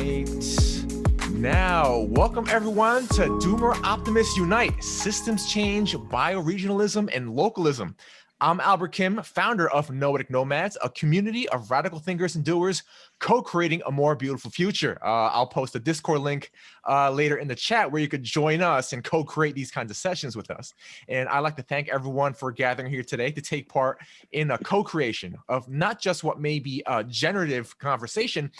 right. Now, welcome everyone to Doomer Optimists Unite, Systems Change, Bioregionalism, and Localism. I'm Albert Kim, founder of Noetic Nomads, a community of radical thinkers and doers co-creating a more beautiful future. I'll post a Discord link later in the chat where you could join us and co-create these kinds of sessions with us. And I'd like to thank everyone for gathering here today to take part in a co-creation of not just what may be a generative conversation,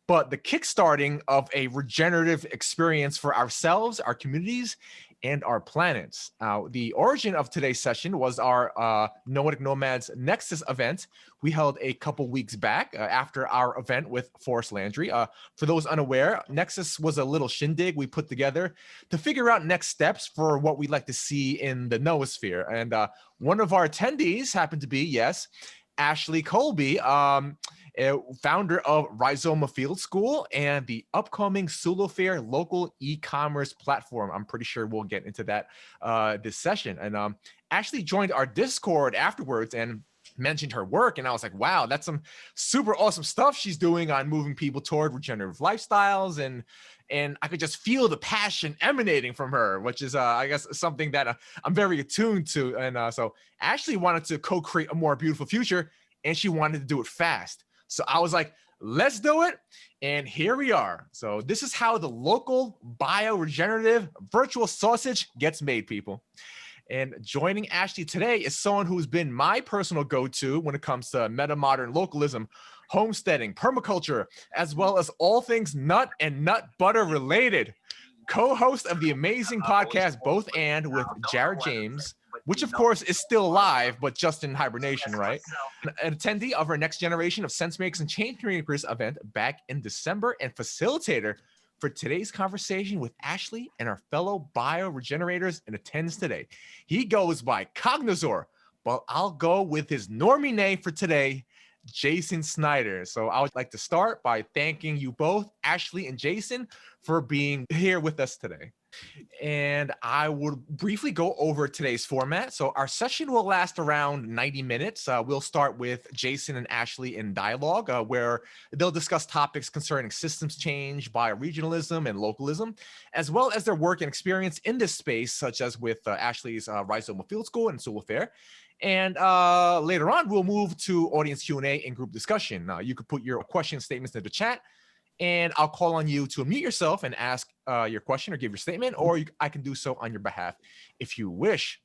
but the kickstarting of a regenerative experience for ourselves, our communities, and our planets. The origin of today's session was our Noetic Nomads Nexus event we held a couple weeks back after our event with Forrest Landry. For those unaware, Nexus was a little shindig we put together to figure out next steps for what we'd like to see in the noosphere. And one of our attendees happened to be, yes, Ashley Colby, founder of Rizoma Field School and the upcoming SuLoFair local e-commerce platform. I'm pretty sure we'll get into that this session. And Ashley joined our Discord afterwards and mentioned her work, and I was like, wow, that's some super awesome stuff she's doing on moving people toward regenerative lifestyles, and I could just feel the passion emanating from her, which is I guess something that I'm very attuned to. And so Ashley wanted to co-create a more beautiful future, and she wanted to do it fast. So I was like, let's do it. And here we are. So this is how the local bioregenerative virtual sausage gets made, people. And joining Ashley today is someone who's been my personal go-to when it comes to meta-modern localism, homesteading, permaculture, as well as all things nut and nut butter related. Co-host of the amazing podcast Both And with Jared James, which of course is still alive, but just in hibernation, right? An attendee of our Next Generation of Sense Makers and Change Makers event back in December and facilitator for today's conversation with Ashley and our fellow bioregenerators in attendance today. He goes by Cognizor, but I'll go with his normie name for today, Jason Snyder. So I would like to start by thanking you both, Ashley and Jason, for being here with us today. And I would briefly go over today's format. So our session will last around 90 minutes. We'll start with Jason and Ashley in dialogue, where they'll discuss topics concerning systems change, bioregionalism, and localism, as well as their work and experience in this space, such as with Ashley's Rizoma Field School and SuLoFair. And later on, we'll move to audience Q&A and group discussion. You could put your question statements in the chat, and I'll call on you to unmute yourself and ask your question or give your statement, or I can do so on your behalf if you wish.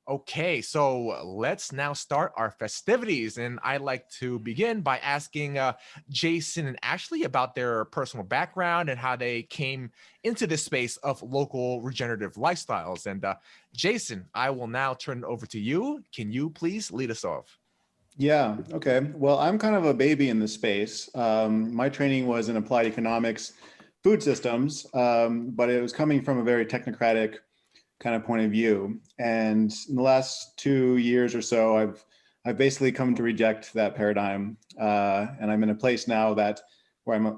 Okay, so let's now start our festivities. And I'd like to begin by asking Jason and Ashley about their personal background and how they came into this space of local regenerative lifestyles. And Jason, I will now turn it over to you. Can you please lead us off? Yeah, okay. Well, I'm kind of a baby in this space. My training was in applied economics, food systems, but it was coming from a very technocratic kind of point of view. And in the last 2 years or so, I've basically come to reject that paradigm. And I'm in a place now where I'm,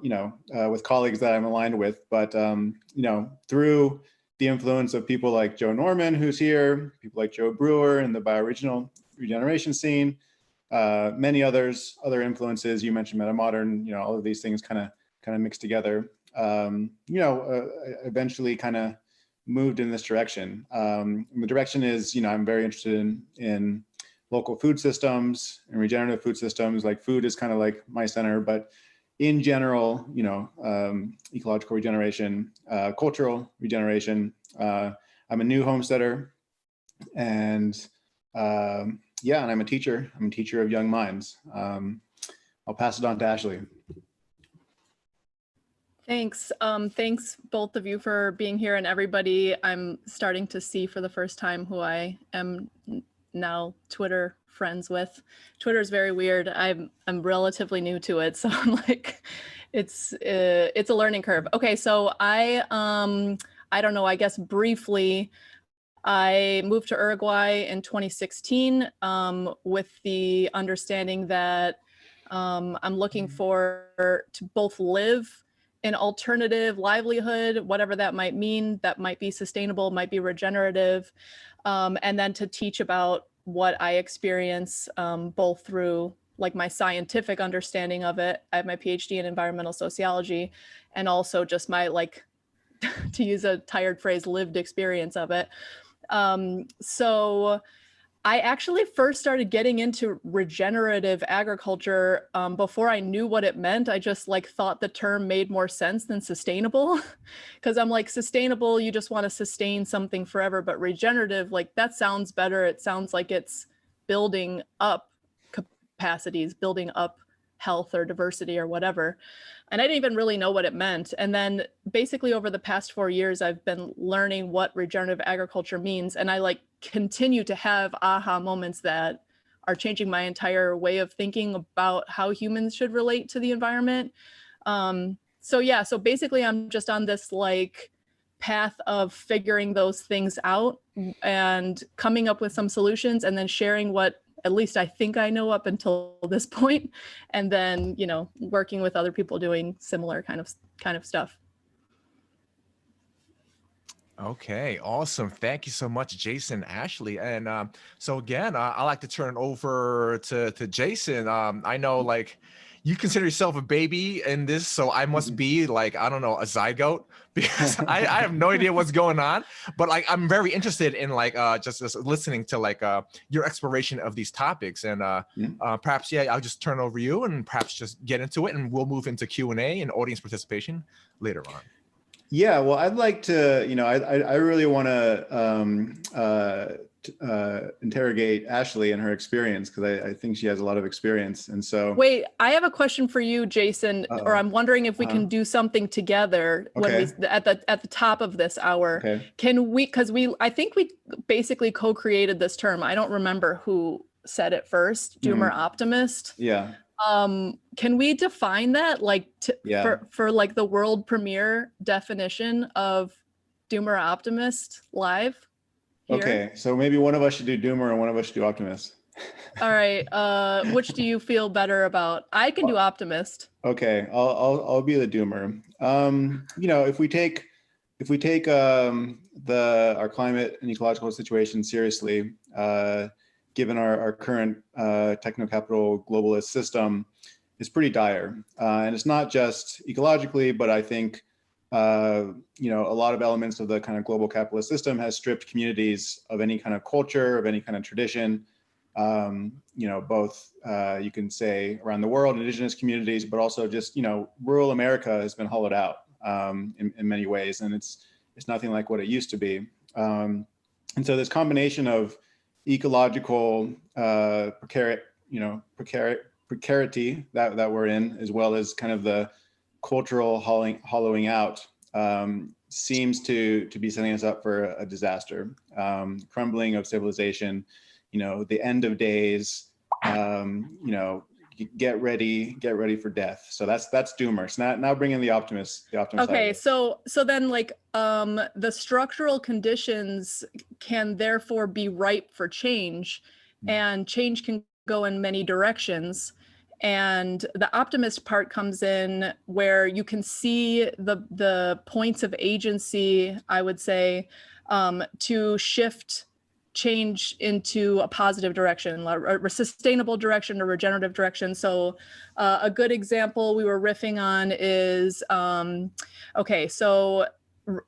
with colleagues that I'm aligned with, but, through the influence of people like Joe Norman, who's here, people like Joe Brewer in the bioregional regeneration scene, many other influences. You mentioned metamodern, all of these things kind of mixed together, eventually kind of moved in this direction. The direction is, I'm very interested in local food systems and regenerative food systems. Like food is kind of like my center, but in general, ecological regeneration, cultural regeneration. I'm a new homesteader, and yeah, and I'm a teacher. I'm a teacher of young minds. I'll pass it on to Ashley. Thanks. Thanks both of you for being here, and everybody I'm starting to see for the first time who I am now Twitter friends with. Twitter is very weird. I'm relatively new to it, so I'm like, it's a learning curve. Okay, so I don't know. I guess briefly, I moved to Uruguay in 2016 with the understanding that I'm looking to both live an alternative livelihood, whatever that might mean, that might be sustainable, might be regenerative, and then to teach about what I experience both through like my scientific understanding of it. I have my PhD in environmental sociology, and also just my, like, to use a tired phrase, lived experience of it. So I actually first started getting into regenerative agriculture before I knew what it meant. I just like thought the term made more sense than sustainable, because I'm like, sustainable, you just want to sustain something forever, but regenerative, like that sounds better. It sounds like it's building up capacities, building up health or diversity or whatever. And I didn't even really know what it meant. And then basically over the past 4 years, I've been learning what regenerative agriculture means. And I like continue to have aha moments that are changing my entire way of thinking about how humans should relate to the environment. So yeah, so basically I'm just on this like path of figuring those things out and coming up with some solutions, and then sharing what at least I think I know up until this point, and then, you know, working with other people doing similar kind of stuff. Okay, awesome. Thank you so much, Jason, Ashley. And so again, I like to turn it over to Jason. I know like you consider yourself a baby in this, so I must be like, I don't know, a zygote, because I have no idea what's going on. But like, I'm very interested in like just listening to like your exploration of these topics. And perhaps, yeah, I'll just turn over you and perhaps just get into it, and we'll move into Q&A and audience participation later on. Yeah, well, I'd like to, you know, I really want to interrogate Ashley and her experience, because I think she has a lot of experience. And so, wait, I have a question for you, Jason, or I'm wondering if we can do something together when we at the top of this hour. Okay. Can we? Because I think we basically co-created this term. I don't remember who said it first. Doomer optimist. Yeah. Can we define that, like for like the world premiere definition of Doomer optimist live here? Okay, so maybe one of us should do Doomer and one of us should do optimist. All right, which do you feel better about? I can do optimist. Okay, I'll be the Doomer. You know, if we take our climate and ecological situation seriously, given our current techno-capital globalist system, is pretty dire. And it's not just ecologically, but I think, you know, a lot of elements of the kind of global capitalist system has stripped communities of any kind of culture, of any kind of tradition. You know, both, you can say around the world, indigenous communities, but also just, you know, rural America has been hollowed out in many ways, and it's nothing like what it used to be. And so this combination of ecological precarity that we're in, as well as kind of the cultural hollowing out, seems to be setting us up for a disaster, crumbling of civilization, you know, the end of days, you know, get ready for death. So that's Doomer. So now bring in the optimist. Okay, so then like the structural conditions can therefore be ripe for change, and change can go in many directions. And the optimist part comes in where you can see the points of agency, I would say, to shift change into a positive direction, a sustainable direction, a regenerative direction. So a good example we were riffing on is, okay, so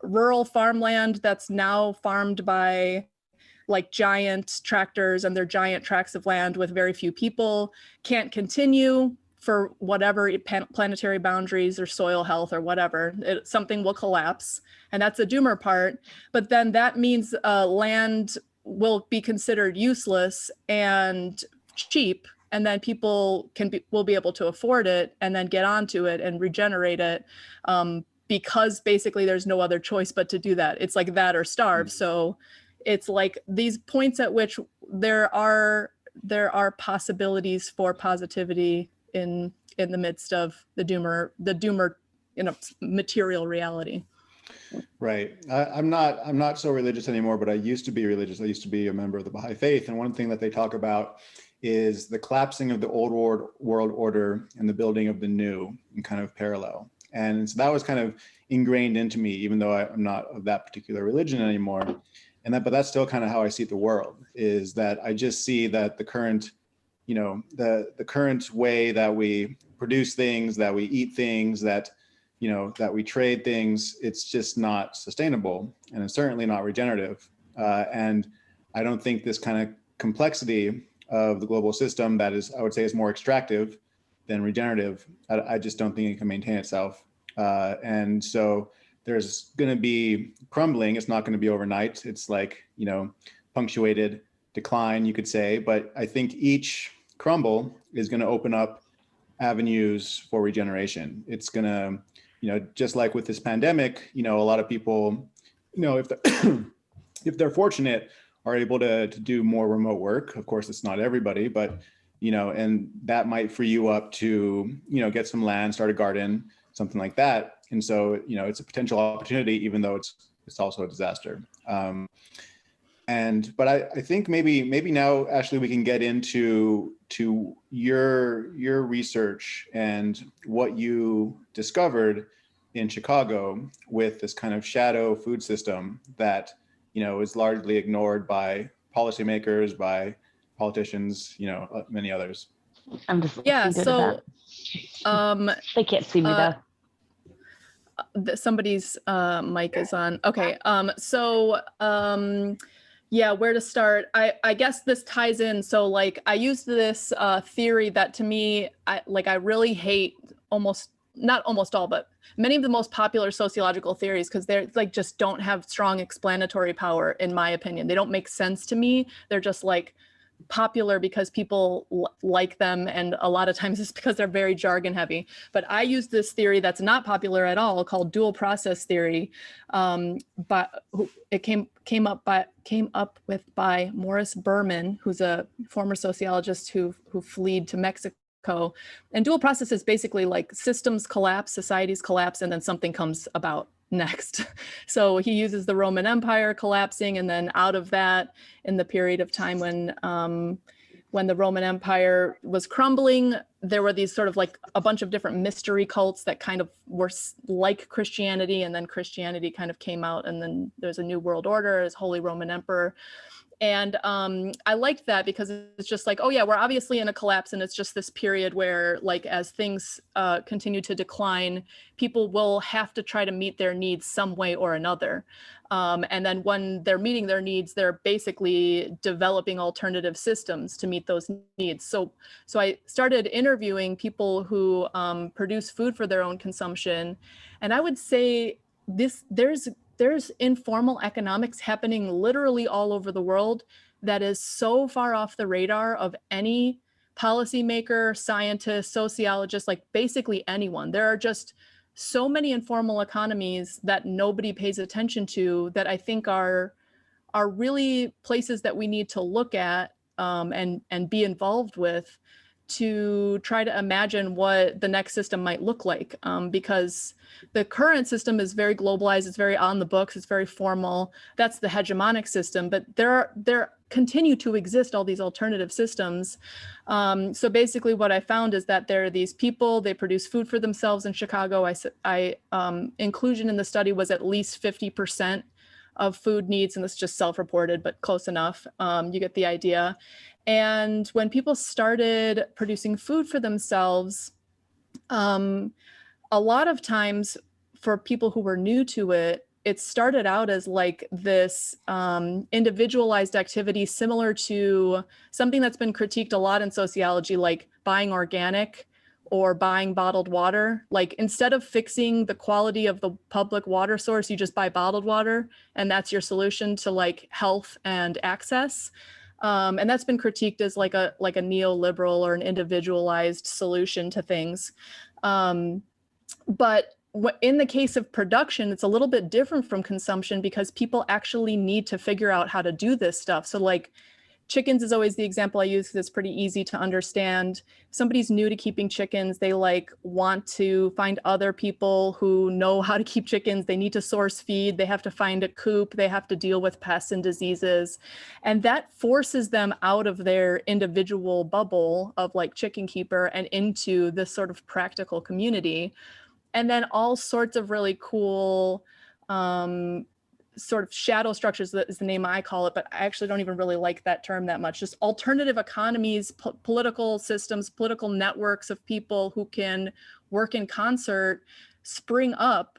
rural farmland that's now farmed by like giant tractors and their giant tracts of land with very few people can't continue for whatever planetary boundaries or soil health or whatever. Something will collapse, and that's the Doomer part. But then that means land will be considered useless and cheap, and then people will be able to afford it and then get onto it and regenerate it, because basically there's no other choice but to do that. It's like that or starve. So it's like these points at which there are possibilities for positivity in the midst of the Doomer, you know, material reality. Right. I'm not so religious anymore, but I used to be religious. I used to be a member of the Baha'i faith. And one thing that they talk about is the collapsing of the old world order and the building of the new in kind of parallel. And so that was kind of ingrained into me, even though I'm not of that particular religion anymore. But that's still kind of how I see the world, is that I just see that the current the current way that we produce things, that we eat things, that that we trade things, it's just not sustainable, and it's certainly not regenerative. And I don't think this kind of complexity of the global system that is, I would say, is more extractive than regenerative, I just don't think it can maintain itself. And so there's going to be crumbling. It's not going to be overnight. It's like, punctuated decline, you could say. But I think each crumble is going to open up avenues for regeneration. It's going to, just like with this pandemic, a lot of people, if they're, if they're fortunate, are able to do more remote work. Of course, it's not everybody, but, and that might free you up to, get some land, start a garden, something like that. And so, it's a potential opportunity, even though it's also a disaster. But I think maybe now, Ashley, we can get into your research and what you discovered in Chicago with this kind of shadow food system that is largely ignored by policymakers, by politicians, many others. I'm just listening to that. They can't see me though. Somebody's mic is on. Okay. Yeah, where to start? I guess this ties in. So like I used this theory that to me, I really hate not almost all, but many of the most popular sociological theories, because they're like just don't have strong explanatory power, in my opinion. They don't make sense to me. They're just like popular because people like them, and a lot of times it's because they're very jargon heavy. But I use this theory that's not popular at all, called dual process theory, but it came up with by Morris Berman, who's a former sociologist who fled to Mexico. And dual process is basically like systems collapse, societies collapse, and then something comes about next. So he uses the Roman Empire collapsing, and then out of that, in the period of time when the Roman Empire was crumbling, there were these sort of like a bunch of different mystery cults that kind of were like Christianity, and then Christianity kind of came out, and then there's a new world order as Holy Roman Emperor. And I liked that because it's just like, oh yeah, we're obviously in a collapse, and it's just this period where like as things continue to decline, people will have to try to meet their needs some way or another. And then when they're meeting their needs, they're basically developing alternative systems to meet those needs. So I started interviewing people who produce food for their own consumption. And I would say there's informal economics happening literally all over the world that is so far off the radar of any policymaker, scientist, sociologist, like basically anyone. There are just so many informal economies that nobody pays attention to that I think are really places that we need to look at and be involved with to try to imagine what the next system might look like, because the current system is very globalized, it's very on the books, it's very formal. That's the hegemonic system, but there continue to exist all these alternative systems. So basically what I found is that there are these people, they produce food for themselves in Chicago. Inclusion in the study was at least 50% of food needs, and this is just self-reported, but close enough. You get the idea. And when people started producing food for themselves, a lot of times for people who were new to it, it started out as like this individualized activity similar to something that's been critiqued a lot in sociology, like buying organic or buying bottled water. Like instead of fixing the quality of the public water source, you just buy bottled water, and that's your solution to like health and access. And that's been critiqued as like a neoliberal or an individualized solution to things. But in the case of production, it's a little bit different from consumption because people actually need to figure out how to do this stuff. So like chickens is always the example I use because it's pretty easy to understand. If somebody's new to keeping chickens, they like want to find other people who know how to keep chickens. They need to source feed. They have to find a coop. They have to deal with pests and diseases. And that forces them out of their individual bubble of like chicken keeper and into this sort of practical community. And then all sorts of really cool sort of shadow structures is the name I call it, but I actually don't even really like that term that much. Just alternative economies, political systems, political networks of people who can work in concert spring up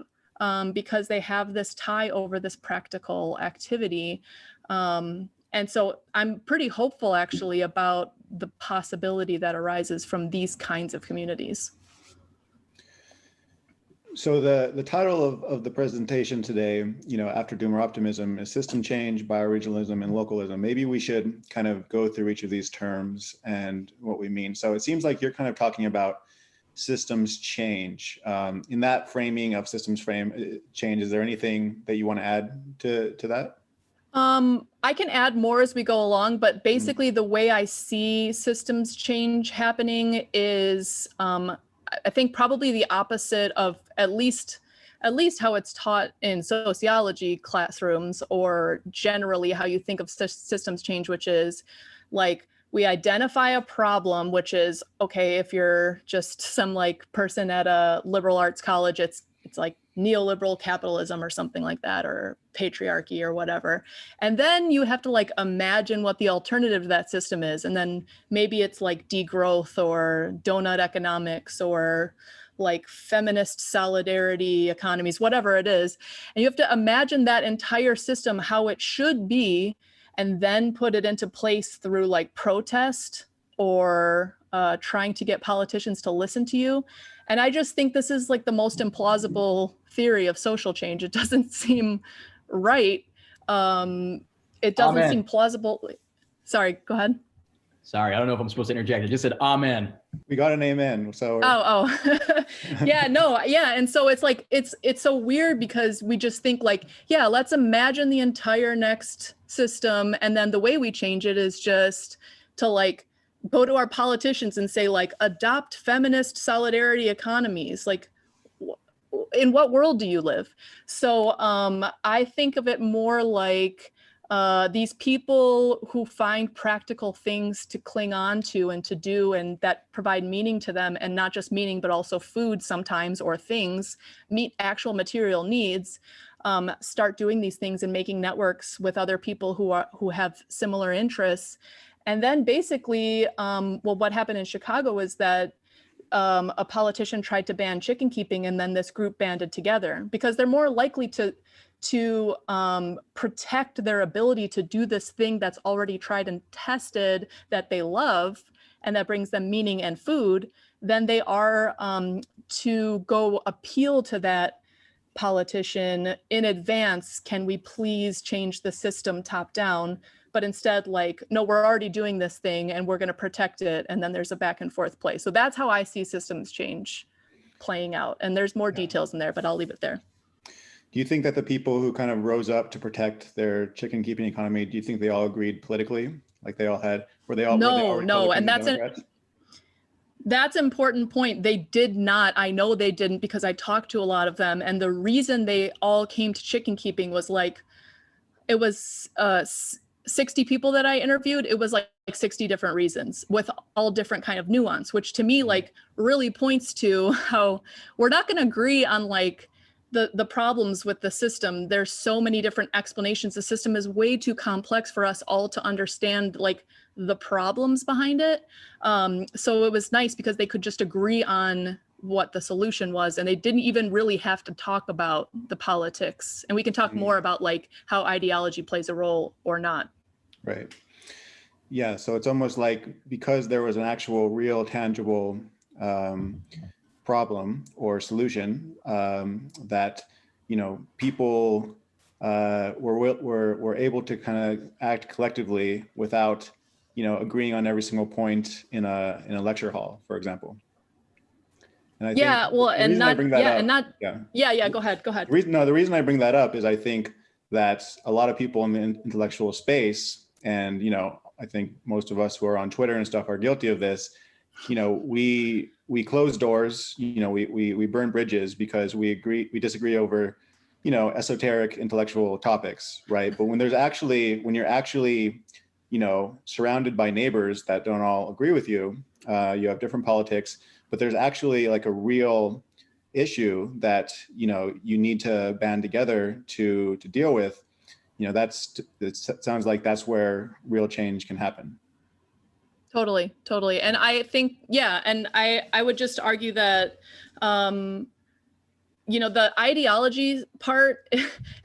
because they have this tie over this practical activity. And so I'm pretty hopeful actually about the possibility that arises from these kinds of communities. So the title of the presentation today, after Doomer Optimism, is System Change, Bioregionalism, and Localism. Maybe we should kind of go through each of these terms and what we mean. So it seems like you're kind of talking about systems change. In that framing of systems change, is there anything that you want to add to that? I can add more as we go along, but basically the way I see systems change happening is, I think probably the opposite of at least how it's taught in sociology classrooms, or generally how you think of systems change, which is like, we identify a problem, which is, okay, if you're just some like person at a liberal arts college, it's like neoliberal capitalism or something like that, or patriarchy or whatever. And then you have to like imagine what the alternative to that system is. And then maybe it's like degrowth or donut economics or like feminist solidarity economies, whatever it is. And you have to imagine that entire system, how it should be, and then put it into place through like protest or trying to get politicians to listen to you. And I just think this is like the most implausible theory of social change. It doesn't seem right. It doesn't seem plausible. Sorry, go ahead. Sorry, I don't know if I'm supposed to interject. I just said amen. We got an amen. So yeah, no, yeah. And so it's like, it's so weird because we just think like, yeah, let's imagine the entire next system. And then the way we change it is just to like, go to our politicians and say like, adopt feminist solidarity economies. Like, in what world do you live? So I think of it more like these people who find practical things to cling on to and to do, and that provide meaning to them, and not just meaning, but also food sometimes, or things, meet actual material needs, start doing these things and making networks with other people who have similar interests. And then basically, well, what happened in Chicago is that a politician tried to ban chicken keeping, and then this group banded together because they're more likely to protect their ability to do this thing that's already tried and tested, that they love, and that brings them meaning and food, than they are to go appeal to that politician in advance. Can we please change the system top down? But instead, like, no, we're already doing this thing and we're going to protect it. And then there's a back and forth play. So that's how I see systems change playing out. And there's more details in there, but I'll leave it there. Do you think that the people who kind of rose up to protect their chicken keeping economy, do you think they all agreed politically? Like they all had, were they all? No. And that's that's an important point. They did not. I know they didn't, because I talked to a lot of them. And the reason they all came to chicken keeping was like, it was 60 people that I interviewed. It was like 60 different reasons with all different kind of nuance, which to me like really points to how we're not going to agree on like the problems with the system. There's so many different explanations. The system is way too complex for us all to understand like the problems behind it. So it was nice because they could just agree on what the solution was, and they didn't even really have to talk about the politics. And we can talk more about like how ideology plays a role or not. Right. Yeah. So it's almost like because there was an actual real tangible problem or solution that, you know, people were able to kind of act collectively without, you know, agreeing on every single point in a lecture hall, for example. And I think well, and not, go ahead. The reason I bring that up is I think that a lot of people in the intellectual space, and, you know, I think most of us who are on Twitter and stuff are guilty of this. You know, we close doors, you know, we burn bridges because we disagree over, you know, esoteric intellectual topics, right? But when you're actually, you know, surrounded by neighbors that don't all agree with you, you have different politics, but there's actually like a real issue that, you know, you need to band together to deal with. it sounds like that's where real change can happen. Totally. And I think, and I would just argue that, the ideology part,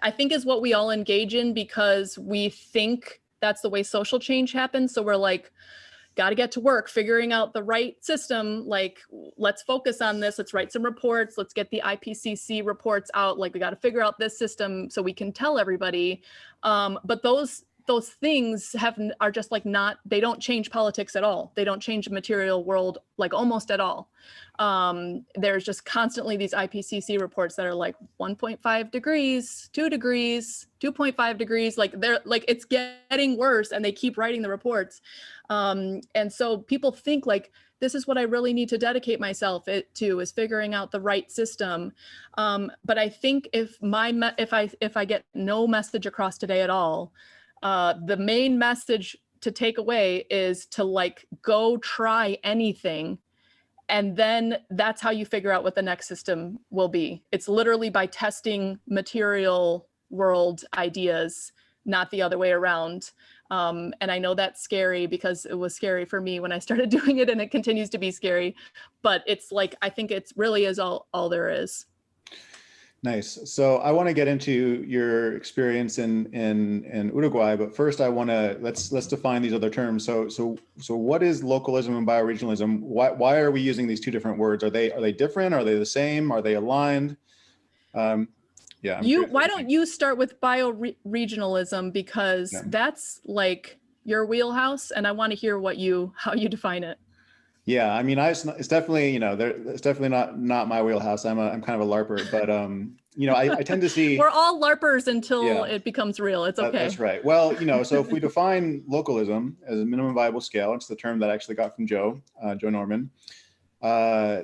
I think, is what we all engage in because we think that's the way social change happens. So we're like, got to get to work, figuring out the right system. Like, let's focus on this. Let's write some reports. Let's get the IPCC reports out. Like, we got to figure out this system so we can tell everybody. But those things are just like they don't change politics at all. They don't change the material world, like almost at all. There's just constantly these IPCC reports that are like 1.5 degrees, 2 degrees, 2.5 degrees. Like they're like, it's getting worse and they keep writing the reports. And so people think like, this is what I really need to dedicate myself to, is figuring out the right system. But I think if I get no message across today at all, the main message to take away is to like go try anything, and then that's how you figure out what the next system will be. It's literally by testing material world ideas, not the other way around. And I know that's scary because it was scary for me when I started doing it, and it continues to be scary, but it's like, I think it's really is all there is. Nice. So I want to get into your experience in Uruguay, but first I want to let's define these other terms. So what is localism and bioregionalism? Why are we using these two different words? Are they different? Are they the same? Are they aligned? Why don't you start with bioregionalism, because that's like your wheelhouse, and I want to hear how you define it. Yeah, I mean, it's definitely, it's definitely not my wheelhouse. I'm kind of a LARPer, but I tend to see we're all LARPers until it becomes real. It's okay. That's right. Well, so if we define localism as a minimum viable scale, it's the term that I actually got from Joe Norman. I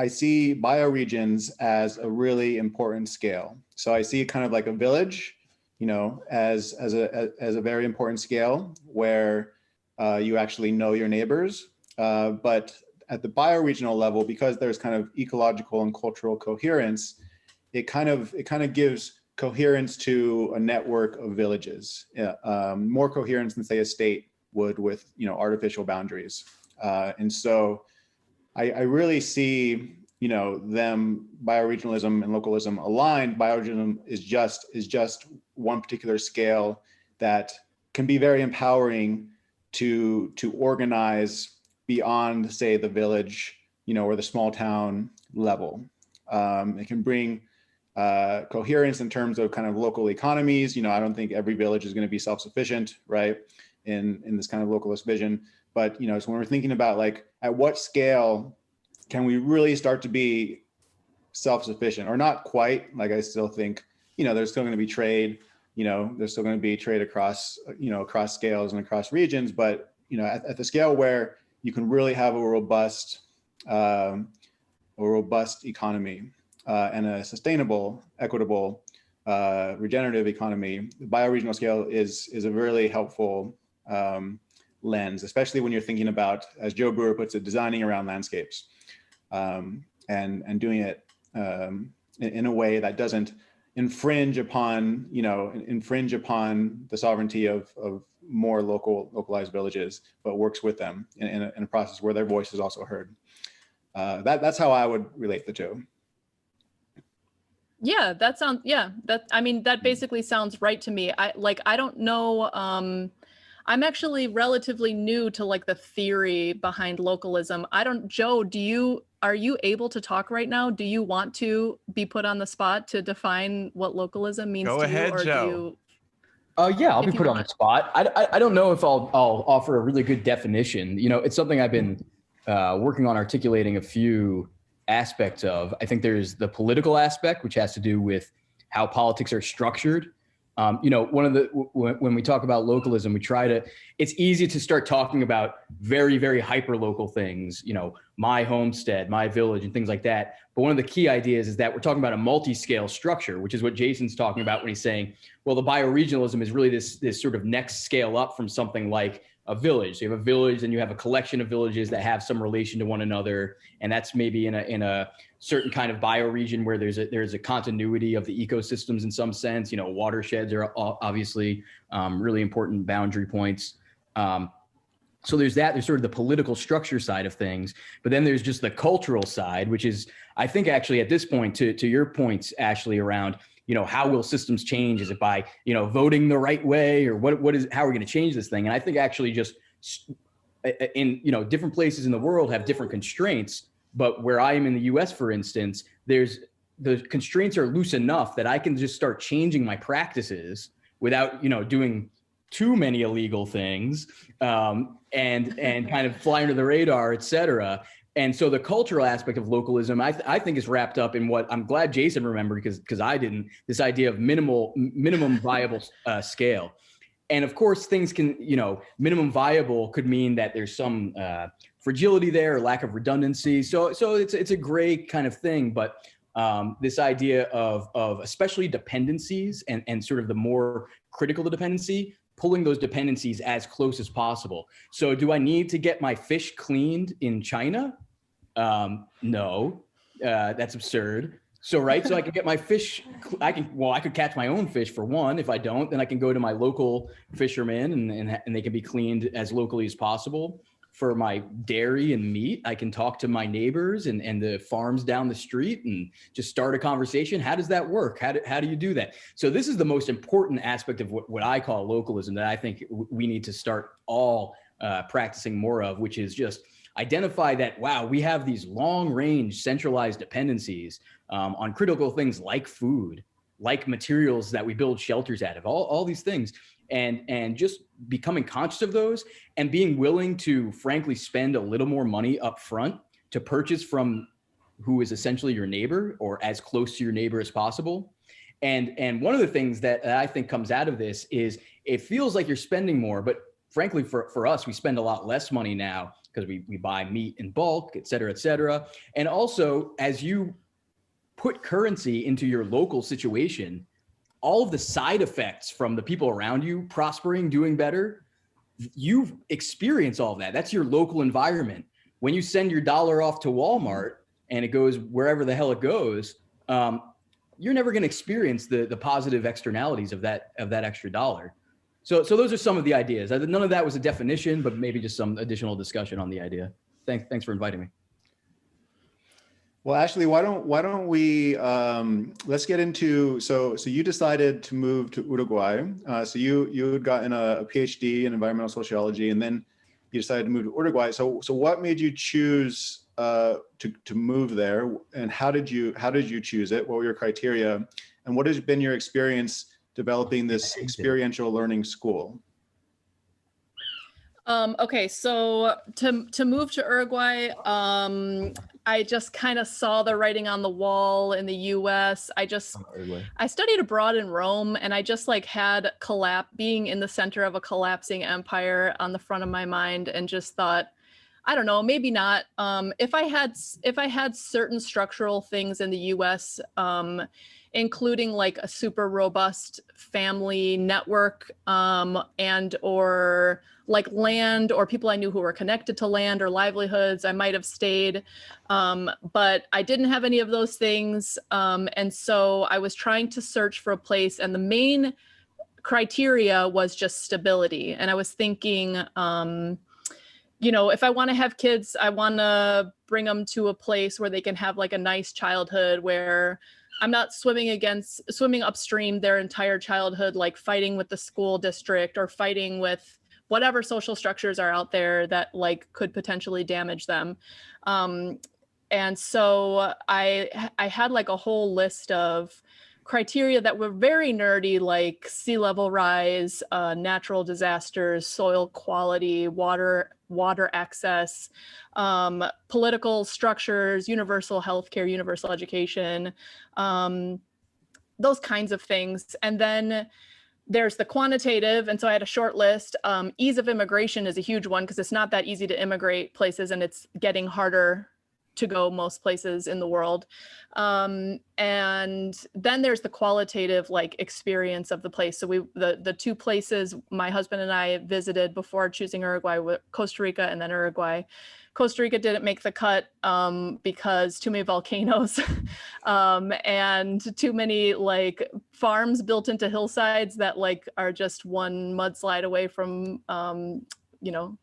see bioregions as a really important scale. So I see kind of like a village, as a very important scale where you actually know your neighbors. But at the bioregional level, because there's kind of ecological and cultural coherence, it kind of gives coherence to a network of villages, more coherence than say a state would with artificial boundaries. And so I really see them, bioregionalism and localism aligned. Bioregionalism is just one particular scale that can be very empowering to organize beyond, say, the village, or the small town level. It can bring coherence in terms of kind of local economies. I don't think every village is going to be self-sufficient, right, in this kind of localist vision. But so when we're thinking about like at what scale can we really start to be self-sufficient, or not quite? Like I still think there's still going to be trade. There's still going to be trade across across scales and across regions. But at the scale where you can really have a robust economy and a sustainable, equitable, regenerative economy, the bioregional scale is a really helpful lens, especially when you're thinking about, as Joe Brewer puts it, designing around landscapes, and doing it in a way that doesn't infringe upon the sovereignty of more localized villages, but works with them in a process where their voice is also heard. That's how I would relate the two. Yeah, that basically sounds right to me. I don't know. I'm actually relatively new to like the theory behind localism. Joe, are you able to talk right now? Do you want to be put on the spot to define what localism means to you? Go ahead, Joe. Yeah, I'll be put on the spot. I don't know if I'll offer a really good definition. It's something I've been working on articulating a few aspects of. I think there's the political aspect, which has to do with how politics are structured. When we talk about localism, it's easy to start talking about very, very hyper local things, my homestead, my village, and things like that. But one of the key ideas is that we're talking about a multi-scale structure, which is what Jason's talking about when he's saying, well, the bioregionalism is really this sort of next scale up from something like a village. So you have a village and you have a collection of villages that have some relation to one another. And that's maybe in a certain kind of bioregion where there's a continuity of the ecosystems in some sense. You know, watersheds are obviously really important boundary points. So there's that, there's sort of the political structure side of things, but then there's just the cultural side, which is, I think actually at this point, to your points, Ashley, around, you know, how will systems change? Is it by, you know, voting the right way, or how are we going to change this thing? And I think actually just in, you know, different places in the world have different constraints, but where I am in the US, for instance, the constraints are loose enough that I can just start changing my practices without, you know, doing too many illegal things, and kind of fly under the radar, et cetera. And so the cultural aspect of localism, I think, is wrapped up in what I'm glad Jason remembered, because I didn't, this idea of minimum viable scale. And of course, things can, you know, minimum viable could mean that there's some fragility there or lack of redundancy. So it's a gray kind of thing, but this idea of especially dependencies and sort of the more critical the dependency, pulling those dependencies as close as possible. So do I need to get my fish cleaned in China? No, that's absurd. So, right. So I can get my fish, I could catch my own fish for one. If I don't, then I can go to my local fishermen and they can be cleaned as locally as possible. For my dairy and meat, I can talk to my neighbors and the farms down the street and just start a conversation. How does that work? How do you do that? So this is the most important aspect of what I call localism that I think we need to start all practicing more of, which is just identify that, wow, we have these long range centralized dependencies on critical things like food, like materials that we build shelters out of, all these things. And just becoming conscious of those and being willing to frankly spend a little more money up front to purchase from who is essentially your neighbor or as close to your neighbor as possible. And one of the things that I think comes out of this is it feels like you're spending more, but frankly, for us, we spend a lot less money now because we buy meat in bulk, et cetera, et cetera. And also, as you put currency into your local situation, all of the side effects from the people around you prospering, doing better, you've experienced all of that. That's your local environment. When you send your dollar off to Walmart and it goes wherever the hell it goes, you're never going to experience the positive externalities of that extra dollar. So those are some of the ideas. None of that was a definition, but maybe just some additional discussion on the idea. Thanks for inviting me. Well, Ashley, why don't we let's get into, so you decided to move to Uruguay. So you had gotten a PhD in environmental sociology, and then you decided to move to Uruguay. So what made you choose to move there, and how did you choose it? What were your criteria, and what has been your experience developing this experiential learning school? Okay, so to move to Uruguay, I just kind of saw the writing on the wall in the US. I studied abroad in Rome, and I just like had being in the center of a collapsing empire on the front of my mind, and just thought, I don't know, maybe not. If I had certain structural things in the US, including like a super robust family network, and or like land or people I knew who were connected to land or livelihoods, I might have stayed. But I didn't have any of those things. And so I was trying to search for a place, and the main criteria was just stability. And I was thinking, you know, if I want to have kids, I want to bring them to a place where they can have like a nice childhood, where I'm not swimming upstream their entire childhood, like fighting with the school district or fighting with whatever social structures are out there that like could potentially damage them. And so I had like a whole list of criteria that were very nerdy, like sea level rise, natural disasters, soil quality, water access, political structures, universal healthcare, universal education, those kinds of things. And then there's the quantitative. And so I had a short list. Ease of immigration is a huge one, because it's not that easy to immigrate places, and it's getting harder to go most places in the world. And then there's the qualitative like experience of the place. So the two places my husband and I visited before choosing Uruguay were Costa Rica and then Uruguay. Costa Rica didn't make the cut because too many volcanoes and too many like farms built into hillsides that like are just one mudslide away from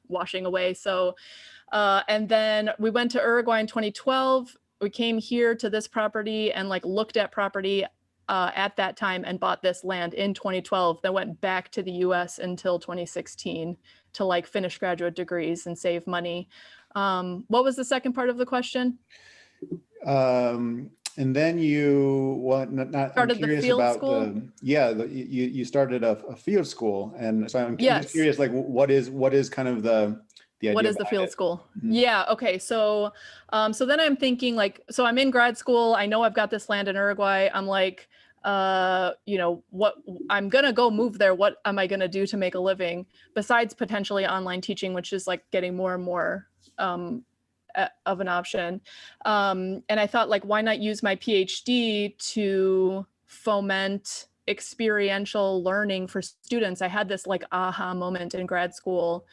washing away. So and then we went to Uruguay in 2012. We came here to this property and like looked at property at that time and bought this land in 2012. Then went back to the US until 2016 to like finish graduate degrees and save money. What was the second part of the question? And then you started the field school. You started a field school, and so I'm Yes. just curious, like what is kind of the idea what is the field it? school? Mm-hmm. Yeah. Okay. So, so then I'm thinking like, so I'm in grad school. I know I've got this land in Uruguay. I'm like, what I'm going to go move there. What am I going to do to make a living besides potentially online teaching, which is like getting more and more, of an option. And I thought like, why not use my PhD to foment experiential learning for students? I had this like aha moment in grad school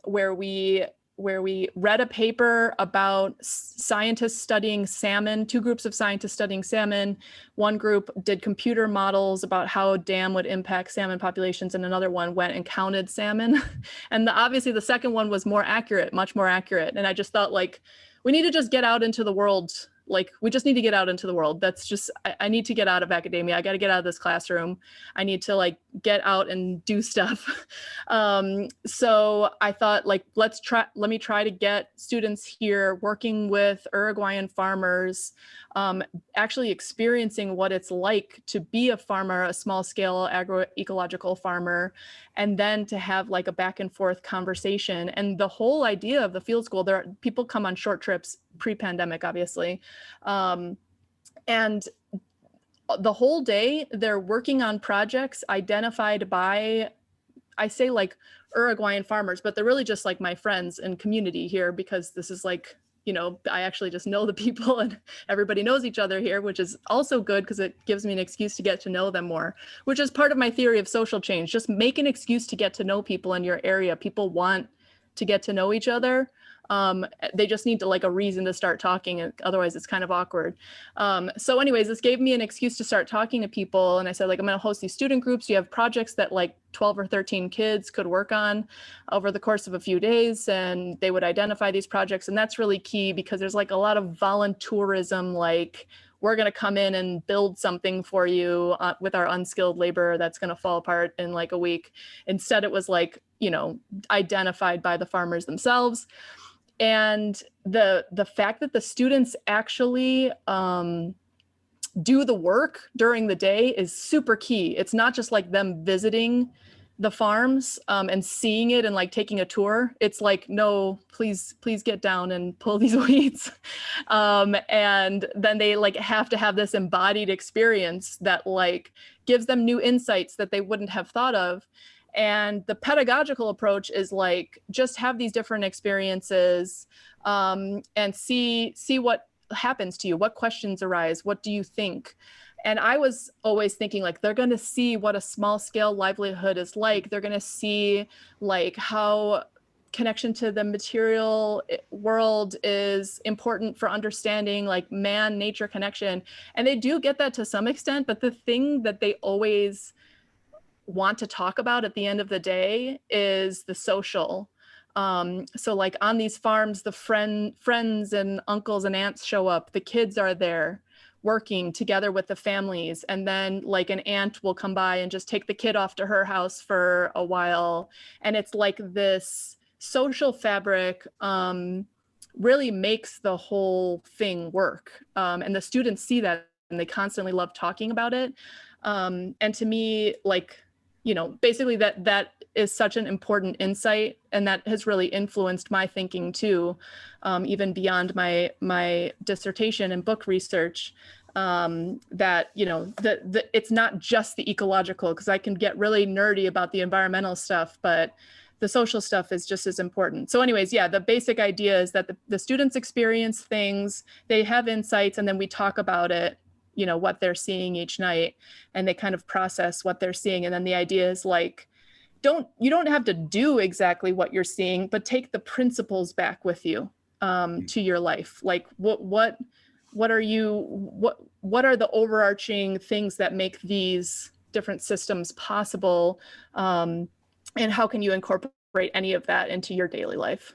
where we read a paper about scientists studying salmon, two groups of scientists studying salmon. One group did computer models about how a dam would impact salmon populations, and another one went and counted salmon. And obviously the second one was more accurate, much more accurate. And I just thought like, we need to just get out into the world. Like, we just need to get out into the world. That's just, I need to get out of academia. I got to get out of this classroom. I need to like get out and do stuff. So I thought like, let me try to get students here working with Uruguayan farmers, actually experiencing what it's like to be a farmer, a small scale agroecological farmer, and then to have like a back and forth conversation. And the whole idea of the field school, people come on short trips pre-pandemic, obviously. And the whole day they're working on projects identified by, I say like Uruguayan farmers, but they're really just like my friends and community here, because this is like, I actually just know the people and everybody knows each other here, which is also good because it gives me an excuse to get to know them more, which is part of my theory of social change. Just make an excuse to get to know people in your area. People want to get to know each other. They just need to like a reason to start talking, and otherwise it's kind of awkward. So anyways, this gave me an excuse to start talking to people. And I said, like, I'm going to host these student groups. You have projects that like 12 or 13 kids could work on over the course of a few days, and they would identify these projects. And that's really key because there's like a lot of voluntourism, like we're going to come in and build something for you with our unskilled labor that's going to fall apart in like a week. Instead, it was like, identified by the farmers themselves. And the fact that the students actually do the work during the day is super key. It's not just like them visiting the farms and seeing it and like taking a tour. It's like, no, please get down and pull these weeds. And then they like have to have this embodied experience that like gives them new insights that they wouldn't have thought of. And the pedagogical approach is like, just have these different experiences and see what happens to you, what questions arise, what do you think? And I was always thinking like, they're going to see what a small scale livelihood is like. They're going to see like how connection to the material world is important for understanding like man-nature connection. And they do get that to some extent, but the thing that they always want to talk about at the end of the day is the social. So like on these farms, the friends and uncles and aunts show up, the kids are there working together with the families. And then like an aunt will come by and just take the kid off to her house for a while. And it's like this social fabric really makes the whole thing work. And the students see that and they constantly love talking about it. And to me, like, basically that is such an important insight, and that has really influenced my thinking too, even beyond my dissertation and book research. That it's not just the ecological, because I can get really nerdy about the environmental stuff, but the social stuff is just as important. So anyways, yeah, the basic idea is that the students experience things, they have insights, and then we talk about it, you know, what they're seeing each night, and they kind of process what they're seeing. And then the idea is like, you don't have to do exactly what you're seeing, but take the principles back with you to your life. Like what are the overarching things that make these different systems possible? And how can you incorporate any of that into your daily life?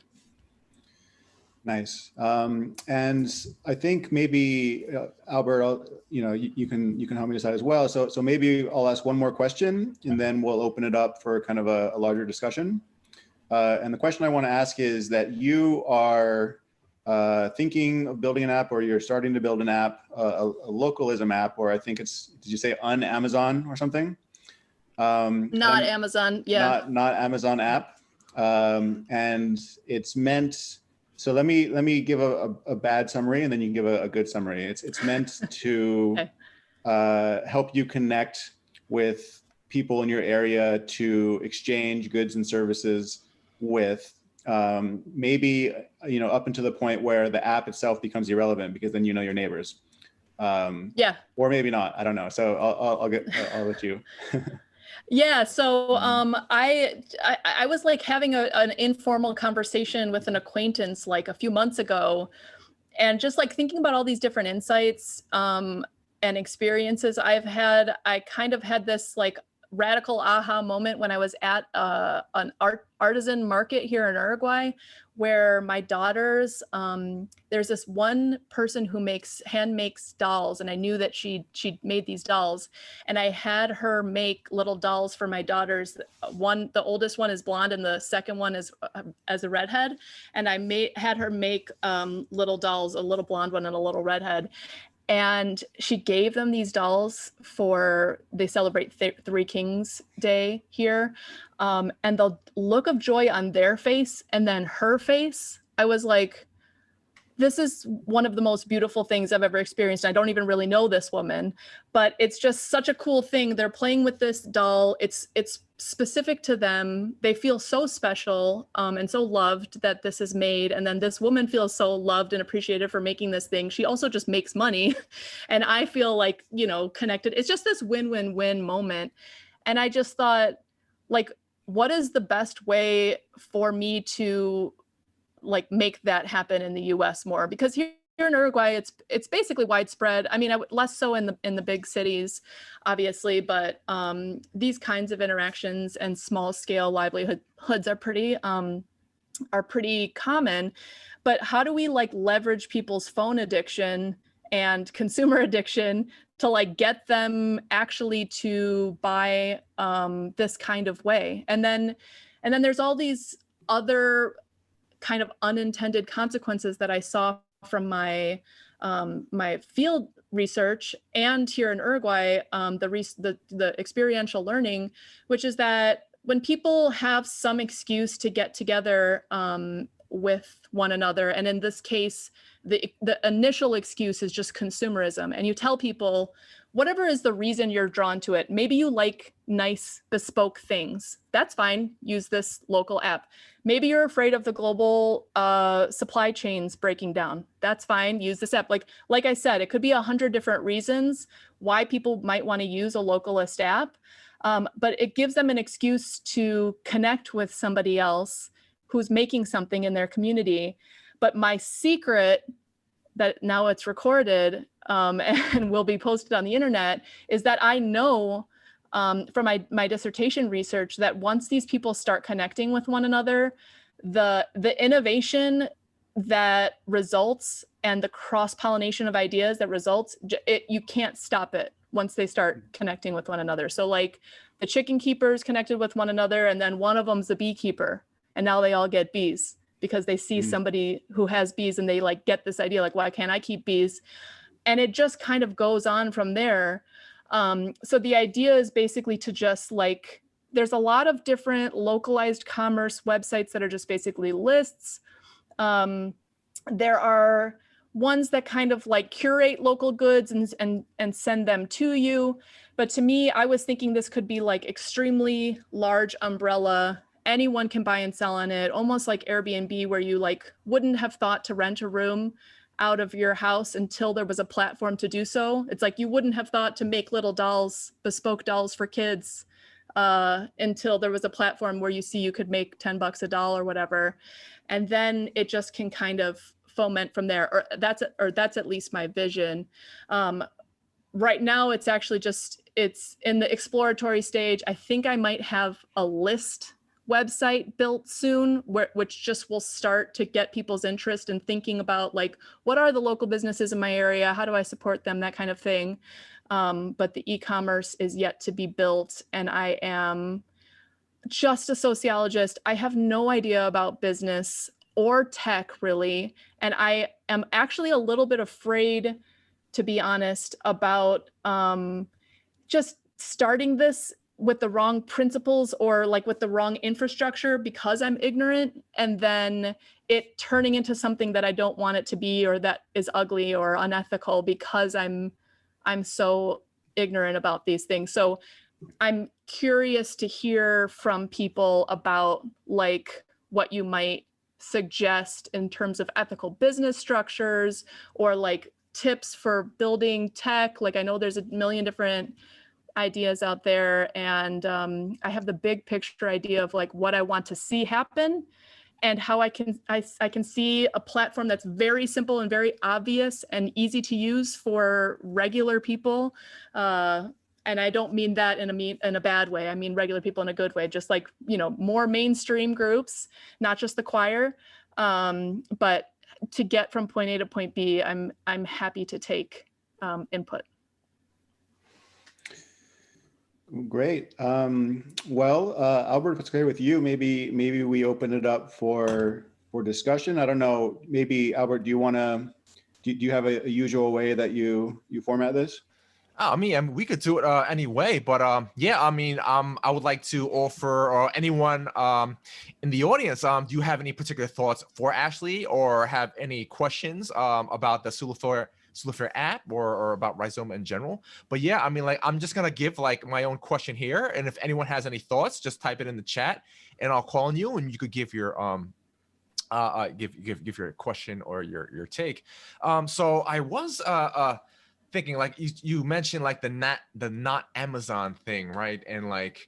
Nice. And I think maybe Albert, you can help me decide as well. So maybe I'll ask one more question, and then we'll open it up for kind of a larger discussion. And the question I want to ask is that you are thinking of building an app, or you're starting to build an app, a localism app, or I think it's, did you say Amazon or something? Not Amazon, yeah. Not Amazon app. And it's meant, so let me give a bad summary, and then you can give a good summary. It's meant to okay. Help you connect with people in your area to exchange goods and services with, maybe, up until the point where the app itself becomes irrelevant, because then you know your neighbors. Yeah. Or maybe not, I don't know. So I'll let you. Yeah, so I was like having an informal conversation with an acquaintance like a few months ago, and just like thinking about all these different insights and experiences I've had. I kind of had this like radical aha moment when I was at an artisan market here in Uruguay, where my daughters, there's this one person who hand makes dolls, and I knew that she made these dolls, and I had her make little dolls for my daughters. The oldest one is blonde, and the second one is as a redhead, and I had her make little dolls, a little blonde one and a little redhead. And she gave them these dolls they celebrate Three Kings Day here. And the look of joy on their face and then her face, I was like, this is one of the most beautiful things I've ever experienced. I don't even really know this woman, but it's just such a cool thing. They're playing with this doll. It's specific to them. They feel so special and so loved that this is made. And then this woman feels so loved and appreciated for making this thing. She also just makes money. And I feel like, connected. It's just this win-win-win moment. And I just thought, like, what is the best way for me to like make that happen in the US more? Because here in Uruguay, it's basically widespread. I mean, less so in the big cities, obviously, but these kinds of interactions and small scale livelihoods are pretty common. But how do we like leverage people's phone addiction and consumer addiction to like get them actually to buy this kind of way? And then there's all these other kind of unintended consequences that I saw from my field research and here in Uruguay, the experiential learning, which is that when people have some excuse to get together with one another, and in this case, the initial excuse is just consumerism, and you tell people, whatever is the reason you're drawn to it, maybe you like nice bespoke things, that's fine, use this local app. Maybe you're afraid of the global supply chains breaking down, that's fine, use this app. Like I said, it could be 100 different reasons why people might want to use a localist app, but it gives them an excuse to connect with somebody else who's making something in their community. But my secret, that now it's recorded and will be posted on the internet, is that I know from my dissertation research that once these people start connecting with one another, the innovation that results and the cross-pollination of ideas that results, you can't stop it once they start connecting with one another. So like the chicken keepers connected with one another, and then one of them's a beekeeper, and now they all get bees because they see somebody who has bees, and they like get this idea like, why can't I keep bees? And it just kind of goes on from there. So the idea is basically to just like, there's a lot of different localized commerce websites that are just basically lists. There are ones that kind of like curate local goods and send them to you. But to me, I was thinking this could be like extremely large umbrella anyone can buy and sell on it, almost like Airbnb, where you like wouldn't have thought to rent a room out of your house until there was a platform to do so. It's like you wouldn't have thought to make little dolls, bespoke dolls for kids, until there was a platform where you see you could make $10 a doll or whatever. And then it just can kind of foment from there, or that's at least my vision. Right now, it's actually just, it's in the exploratory stage. I think I might have a list website built soon, which just will start to get people's interest in thinking about like, what are the local businesses in my area? How do I support them? That kind of thing. But the e-commerce is yet to be built, and I am just a sociologist. I have no idea about business or tech really. And I am actually a little bit afraid, to be honest, about just starting this with the wrong principles or like with the wrong infrastructure because I'm ignorant, and then it turning into something that I don't want it to be, or that is ugly or unethical because I'm so ignorant about these things. So I'm curious to hear from people about like what you might suggest in terms of ethical business structures, or like tips for building tech. Like I know there's a million different ideas out there, and I have the big picture idea of like what I want to see happen, and how I can see a platform that's very simple and very obvious and easy to use for regular people. And I don't mean that in a bad way. I mean regular people in a good way, just like, you know, more mainstream groups, not just the choir. But to get from point A to point B, I'm happy to take input. Great. Well, Albert, if it's okay with you, maybe we open it up for discussion. I don't know. Maybe Albert, do you have a usual way that you format this? I mean, we could do it any way, but yeah, I mean, I would like to offer, or anyone in the audience, do you have any particular thoughts for Ashley, or have any questions about the SuLoFair app, or about Rizoma in general? But yeah, I mean, like, I'm just gonna give like my own question here, and if anyone has any thoughts, just type it in the chat, and I'll call on you, and you could give your give your question or your take. So I was thinking, like, you mentioned like the not Amazon thing, right? And like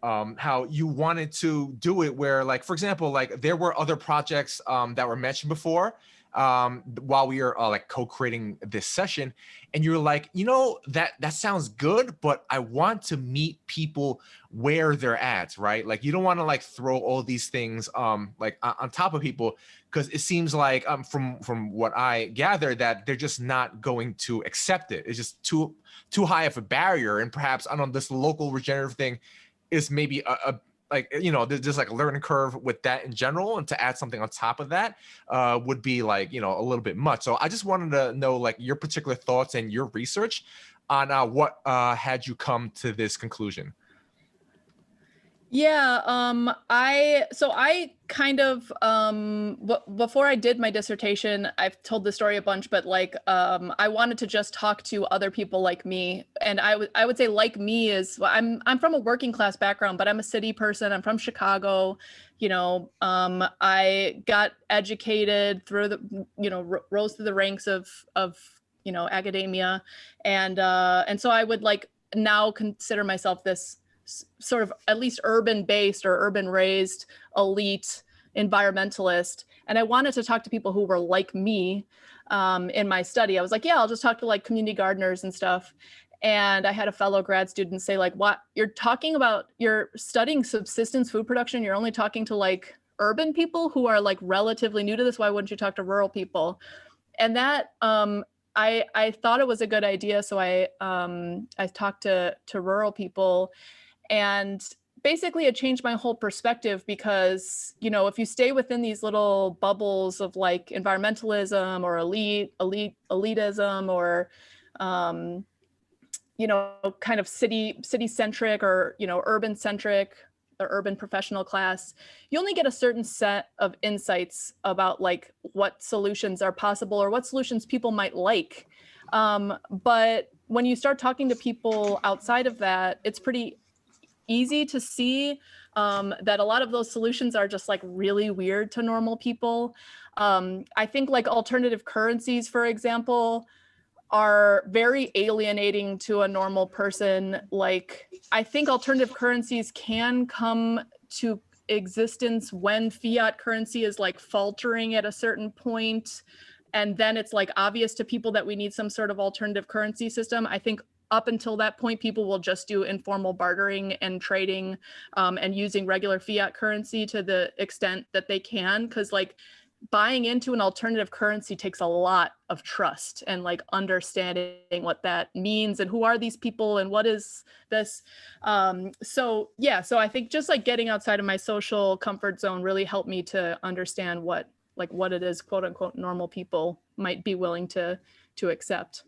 how you wanted to do it where, like, for example, like there were other projects that were mentioned before while we were like co-creating this session, and you're like, you know, that sounds good, but I want to meet people where they're at, right? Like you don't want to like throw all these things like on top of people, because it seems like from what I gather that they're just not going to accept it. It's just too high of a barrier, and perhaps I don't know, this local regenerative thing is maybe a like, you know, there's just like a learning curve with that in general, and to add something on top of that would be like, you know, a little bit much. So I just wanted to know like your particular thoughts and your research on what had you come to this conclusion. Yeah, I kind of, before I did my dissertation, I've told the story a bunch, but like, I wanted to just talk to other people like me. And I would say like me is, well, I'm from a working class background, but I'm a city person. I'm from Chicago. You know, I got educated through the, you know, rose through the ranks of, you know, academia. And so I would like now consider myself this sort of at least urban based or urban raised elite environmentalist. And I wanted to talk to people who were like me in my study. I was like, yeah, I'll just talk to like community gardeners and stuff. And I had a fellow grad student say like, what, you're studying subsistence food production. You're only talking to like urban people who are like relatively new to this. Why wouldn't you talk to rural people? And that, I thought it was a good idea. So I talked to rural people. And basically it changed my whole perspective, because, you know, if you stay within these little bubbles of like environmentalism or elitism or, you know, kind of city centric or, you know, urban centric, the urban professional class, you only get a certain set of insights about like what solutions are possible or what solutions people might like. But when you start talking to people outside of that, it's pretty easy to see that a lot of those solutions are just like really weird to normal people. I think like alternative currencies, for example, are very alienating to a normal person. Like, I think alternative currencies can come to existence when fiat currency is like faltering at a certain point, and then it's like obvious to people that we need some sort of alternative currency system. I think up until that point, people will just do informal bartering and trading and using regular fiat currency to the extent that they can, because like buying into an alternative currency takes a lot of trust and like understanding what that means and who are these people and what is this. So I think just like getting outside of my social comfort zone really helped me to understand what it is, quote unquote, normal people might be willing to accept.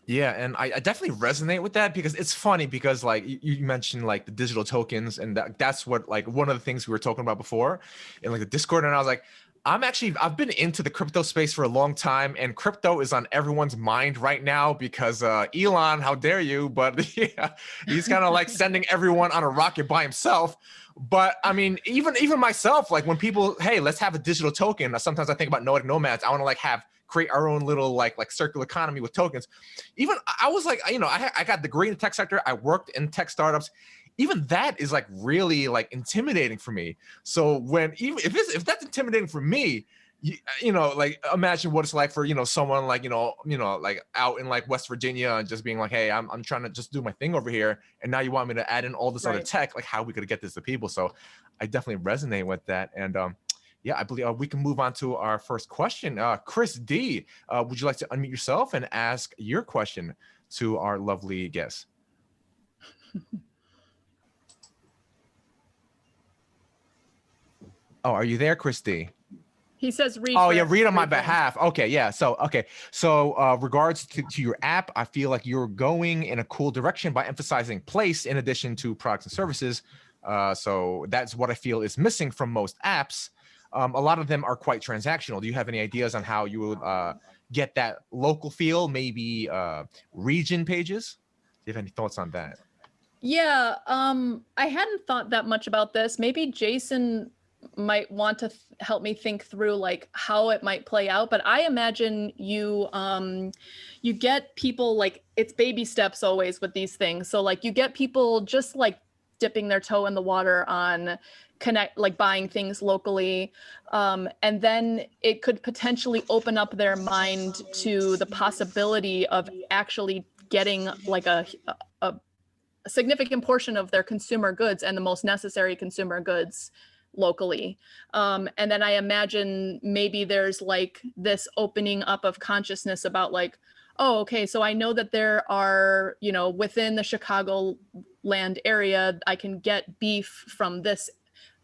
Yeah, and I definitely resonate with that, because it's funny because like you mentioned like the digital tokens, and that's what like one of the things we were talking about before in like the Discord, and I was like, I've been into the crypto space for a long time, and crypto is on everyone's mind right now because Elon, how dare you? But yeah, he's kind of like sending everyone on a rocket by himself. But I mean, even myself, like when people, hey, let's have a digital token. Sometimes I think about Noetic Nomads. I want to like create our own little like circular economy with tokens. Even I was like, you know, I got the degree in the tech sector. I worked in tech startups. Even that is like really like intimidating for me. So if that's intimidating for me, you know, like imagine what it's like for, you know, someone like, you know, like out in like West Virginia and just being like, hey, I'm trying to just do my thing over here, and now you want me to add in all this other tech, like how we could get this to people. So I definitely resonate with that. And yeah, I believe we can move on to our first question. Chris D, would you like to unmute yourself and ask your question to our lovely guest? Oh, are you there, Chris D? He says read. Oh yeah, read on my behalf. Okay, yeah. So regards to your app, I feel like you're going in a cool direction by emphasizing place in addition to products and services. So that's what I feel is missing from most apps. A lot of them are quite transactional. Do you have any ideas on how you would get that local feel? Maybe region pages? Do you have any thoughts on that? Yeah, I hadn't thought that much about this. Maybe Jason might want to help me think through like how it might play out. But I imagine you get people, like, it's baby steps always with these things. So like you get people just like dipping their toe in the water on buying things locally. And then it could potentially open up their mind to the possibility of actually getting like a significant portion of their consumer goods and the most necessary consumer goods locally. And then I imagine maybe there's like this opening up of consciousness about like, oh, okay, so I know that there are, you know, within the Chicagoland area, I can get beef from this,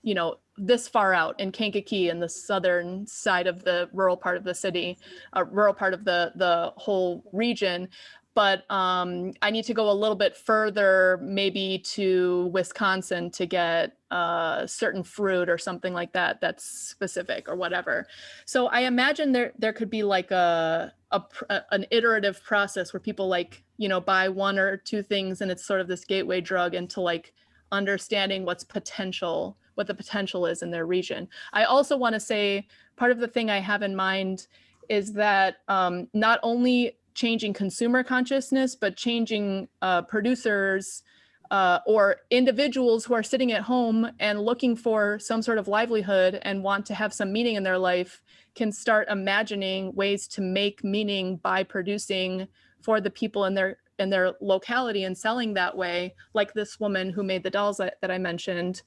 you know, this far out in Kankakee in the southern side of the rural part of the city, rural part of the whole region. But I need to go a little bit further, maybe to Wisconsin to get certain fruit or something like that that's specific or whatever. So I imagine there could be like an iterative process where people like, you know, buy one or two things, and it's sort of this gateway drug into like understanding what the potential is in their region. I also want to say part of the thing I have in mind is that not only changing consumer consciousness, but changing producers or individuals who are sitting at home and looking for some sort of livelihood and want to have some meaning in their life can start imagining ways to make meaning by producing for the people in their locality and selling that way, like this woman who made the dolls that I mentioned.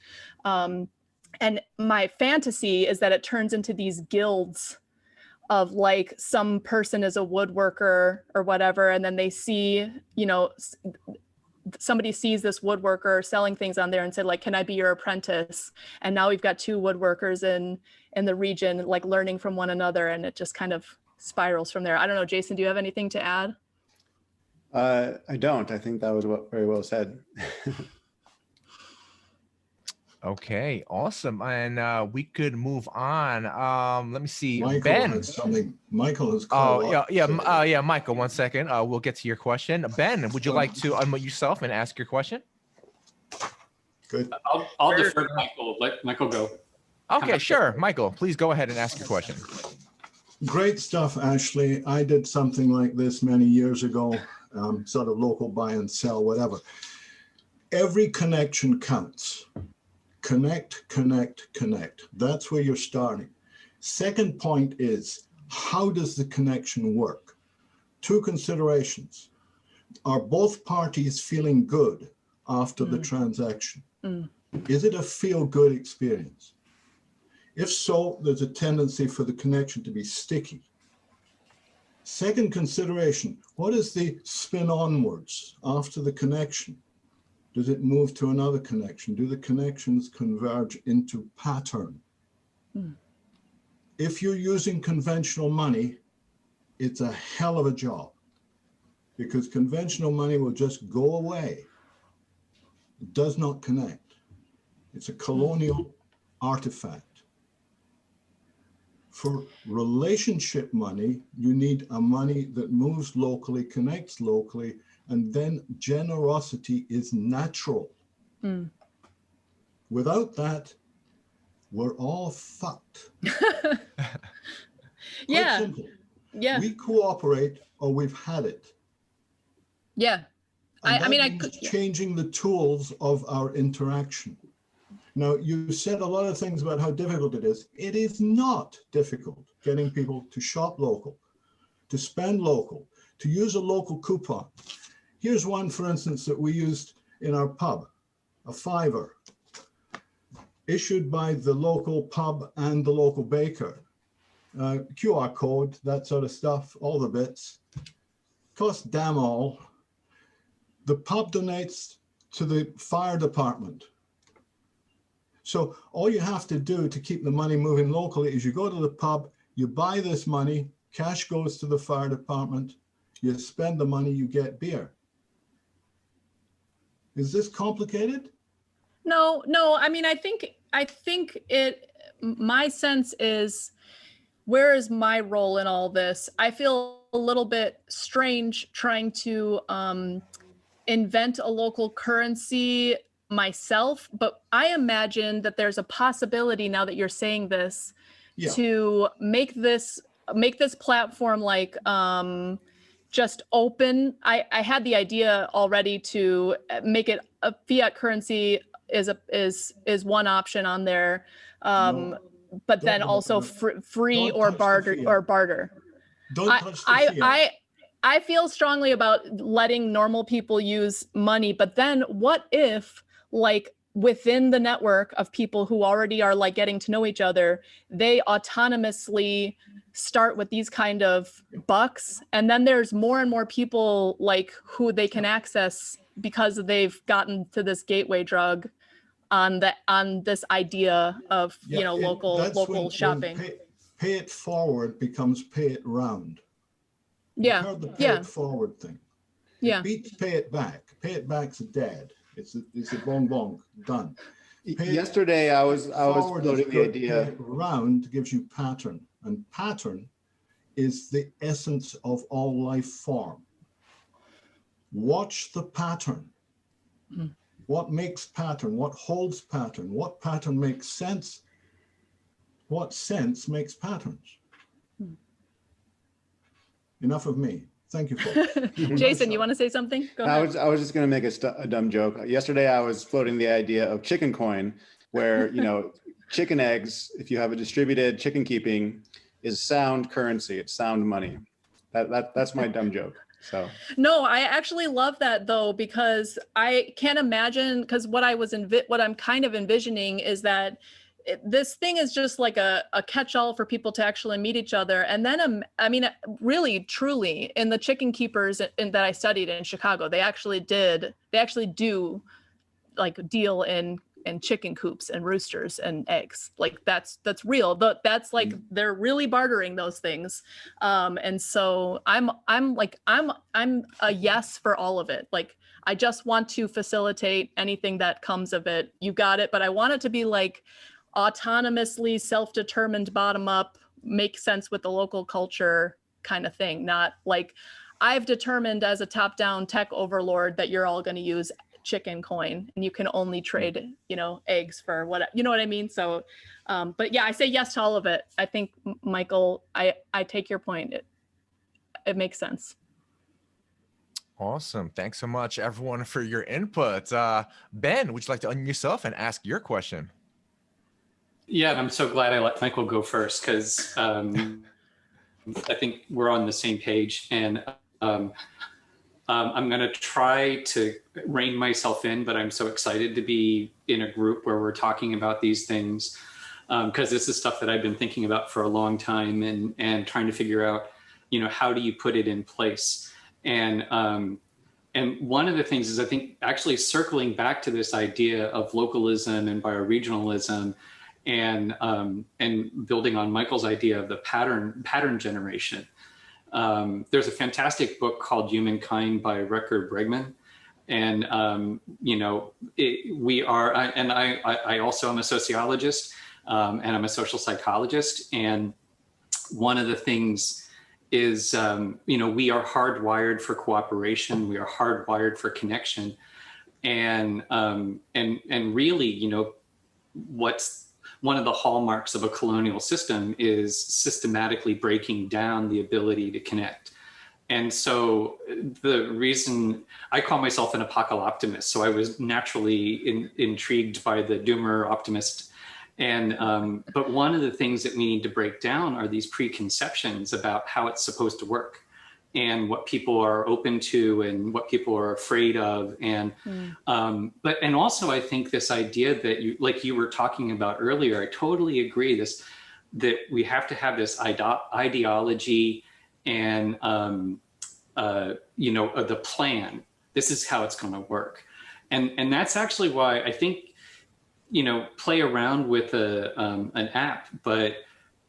And my fantasy is that it turns into these guilds of like some person is a woodworker or whatever, and then they see, you know, somebody sees this woodworker selling things on there and said like, can I be your apprentice? And now we've got two woodworkers in the region like learning from one another, and it just kind of spirals from there. I don't know, Jason, do you have anything to add? I don't. I think that was very well said. Okay, awesome. And we could move on. Let me see. Michael Ben. has something. Michael has yeah, Michael, 1 second. We'll get to your question. Ben, would you like to unmute yourself and ask your question? Good. I'll defer to Michael. Let Michael go. Okay, sure. Michael, please go ahead and ask your question. Great stuff, Ashley. I did something like this many years ago, sort of local buy and sell, whatever. Every connection counts. Connect, connect, connect. That's where you're starting. Second point is, how does the connection work? Two considerations. Are both parties feeling good after the transaction? Is it a feel-good experience? If so, there's a tendency for the connection to be sticky. Second consideration, what is the spin onwards after the connection? Does it move to another connection? Do the connections converge into pattern? If you're using conventional money, it's a hell of a job, because conventional money will just go away. It does not connect. It's a colonial artifact. For relationship money, you need a money that moves locally, connects locally, and then generosity is natural. Without that, we're all fucked. Yeah. Simple. Yeah. We cooperate or we've had it. Yeah. I mean, I means could changing the tools of our interaction. Now, you said a lot of things about how difficult it is. It is not difficult getting people to shop local, to spend local, to use a local coupon. Here's one, for instance, that we used in our pub, a $5, issued by the local pub and the local baker. QR code, that sort of stuff, all the bits. Cost damn all. The pub donates to the fire department. So all you have to do to keep the money moving locally is you go to the pub, you buy this money, cash goes to the fire department, you spend the money, you get beer. Is this complicated? No. I mean, I think my sense is, where is my role in all this? I feel a little bit strange trying to invent a local currency myself, but I imagine that there's a possibility, now that you're saying this, to make this platform like just open. I had the idea already to make it a fiat currency is one option on there, but then also free or barter. Don't touch the fiat. I feel strongly about letting normal people use money, but then what if, like, within the network of people who already are like getting to know each other, they autonomously start with these kind of bucks, and then there's more and more people like who they can access because they've gotten to this gateway drug on this idea of local shopping. When pay it forward becomes pay it round. Yeah. You've heard the pay it forward thing. Yeah. It beats pay it back. Pay it back's dead. It's a bong bong, done. Yesterday I was floating the idea. Pay it round gives you pattern, and pattern is the essence of all life form. Watch the pattern. What makes pattern? What holds pattern? What pattern makes sense? What sense makes patterns? Enough of me. Thank you, folks. Jason, you want to say something? Go ahead. I was just going to make a dumb joke. Yesterday, I was floating the idea of chicken coin, where chicken eggs, if you have a distributed chicken keeping, is sound currency. It's sound money. That's my dumb joke. So no, I actually love that though, because I can't imagine, because what I'm kind of envisioning is that this thing is just like a catch-all for people to actually meet each other. And then, I mean, really, truly, in the chicken keepers that I studied in Chicago, they actually do like deal in chicken coops and roosters and eggs. Like that's real. That's like, they're really bartering those things. And so I'm a yes for all of it. Like, I just want to facilitate anything that comes of it. You got it. But I want it to be like, autonomously self-determined, bottom up, make sense with the local culture kind of thing. Not like, I've determined as a top-down tech overlord that you're all going to use chicken coin, and you can only trade, you know, eggs for what, you know what I mean? So, but yeah, I say yes to all of it. I think, Michael, I take your point. It makes sense. Awesome. Thanks so much, everyone, for your input. Ben, would you like to unmute yourself and ask your question? Yeah, I'm so glad I let Michael go first, because I think we're on the same page, and I'm going to try to rein myself in, but I'm so excited to be in a group where we're talking about these things, because this is stuff that I've been thinking about for a long time, and trying to figure out, you know, how do you put it in place? And one of the things is, I think, actually circling back to this idea of localism and bioregionalism, and building on Michael's idea of the pattern generation. There's a fantastic book called Humankind by Rutger Bregman. And, you know, I also am a sociologist, and I'm a social psychologist. And one of the things is, you know, we are hardwired for cooperation. We are hardwired for connection. And really, you know, what's one of the hallmarks of a colonial system is systematically breaking down the ability to connect. And so the reason I call myself an apocalyptimist, so I was naturally intrigued by the doomer optimist. And but one of the things that we need to break down are these preconceptions about how it's supposed to work, and what people are open to and what people are afraid of. And but also I think this idea that you were talking about earlier, I totally agree, that we have to have this ideology and you know, the plan. This is how it's going to work. And that's actually why I think, you know, play around with an app, but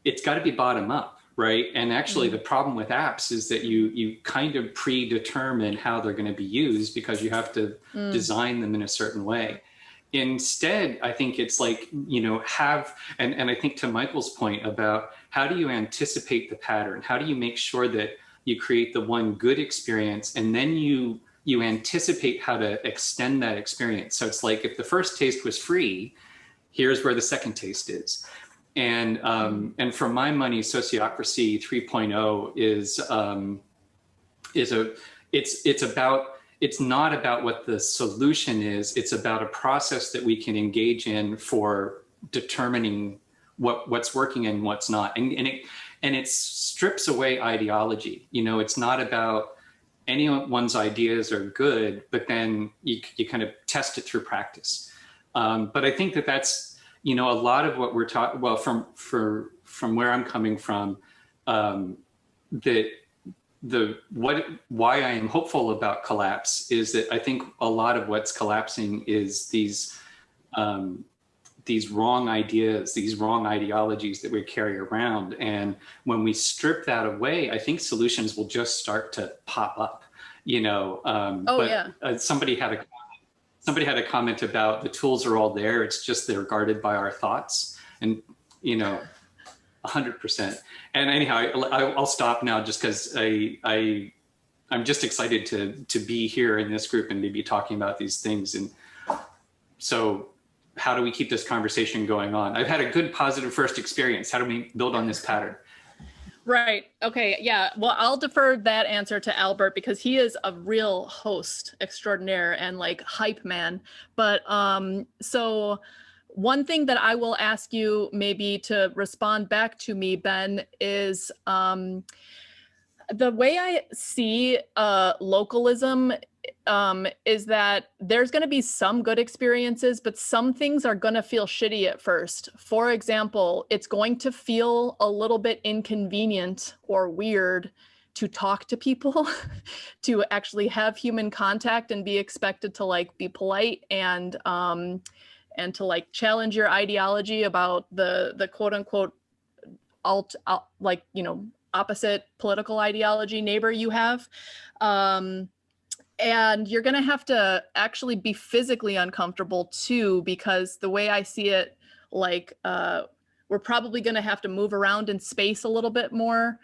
it's got to be bottom up. Right. And actually, the problem with apps is that you kind of predetermine how they're going to be used, because you have to design them in a certain way. Instead, I think it's like, you know, and I think to Michael's point about how do you anticipate the pattern? How do you make sure that you create the one good experience, and then you anticipate how to extend that experience? So it's like, if the first taste was free, here's where the second taste is. And for my money, Sociocracy 3.0 it's not about what the solution is. It's about a process that we can engage in for determining what's working and what's not. And it strips away ideology. You know, it's not about anyone's ideas are good, but then you kind of test it through practice. But I think that's, you know, a lot of what we're talking, well, from where I'm coming from, why I am hopeful about collapse is that I think a lot of what's collapsing is these wrong ideas, these wrong ideologies that we carry around. And when we strip that away, I think solutions will just start to pop up, you know. Somebody had a comment about the tools are all there. It's just they're guarded by our thoughts, and, you know, 100%. And anyhow, I'll stop now, just because I'm just excited to be here in this group and to be talking about these things. And so how do we keep this conversation going on? I've had a good, positive first experience. How do we build on this pattern? Right. Okay. Yeah. Well, I'll defer that answer to Albert, because he is a real host extraordinaire and like hype man. But so one thing that I will ask you maybe to respond back to me, Ben, is the way I see localism is that there's going to be some good experiences, but some things are going to feel shitty at first. For example, it's going to feel a little bit inconvenient or weird to talk to people, to actually have human contact and be expected to like be polite and to like challenge your ideology about the quote unquote like, you know, opposite political ideology neighbor you have. And you're going to have to actually be physically uncomfortable too, because the way I see it, like we're probably going to have to move around in space a little bit more.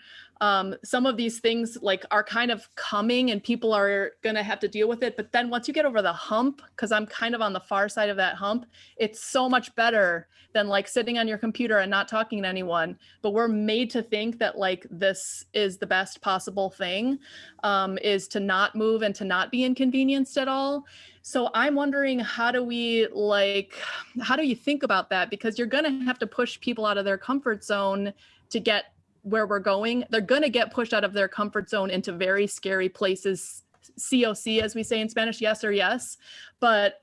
some of these things like are kind of coming and people are going to have to deal with it. But then once you get over the hump, because I'm kind of on the far side of that hump, it's so much better than like sitting on your computer and not talking to anyone. But we're made to think that like this is the best possible thing, is to not move and to not be inconvenienced at all. So I'm wondering, how do you think about that? Because you're going to have to push people out of their comfort zone to get where we're going. They're going to get pushed out of their comfort zone into very scary places, COC, as we say in Spanish, yes or yes. But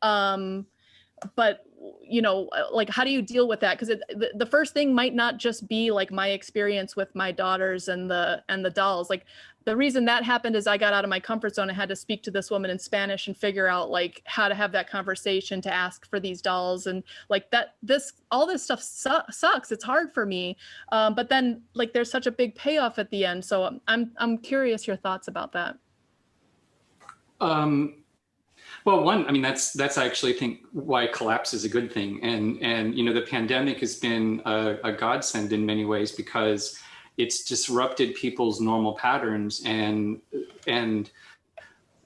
you know, like, how do you deal with that? Because the first thing might not just be like my experience with my daughters and the dolls. Like, the reason that happened is I got out of my comfort zone. I had to speak to this woman in Spanish and figure out like how to have that conversation to ask for these dolls, and like that. All this stuff sucks. It's hard for me, but then like there's such a big payoff at the end. So I'm curious your thoughts about that. Well, one, I mean, that's I actually think why collapse is a good thing. And you know, the pandemic has been a godsend in many ways, because it's disrupted people's normal patterns. And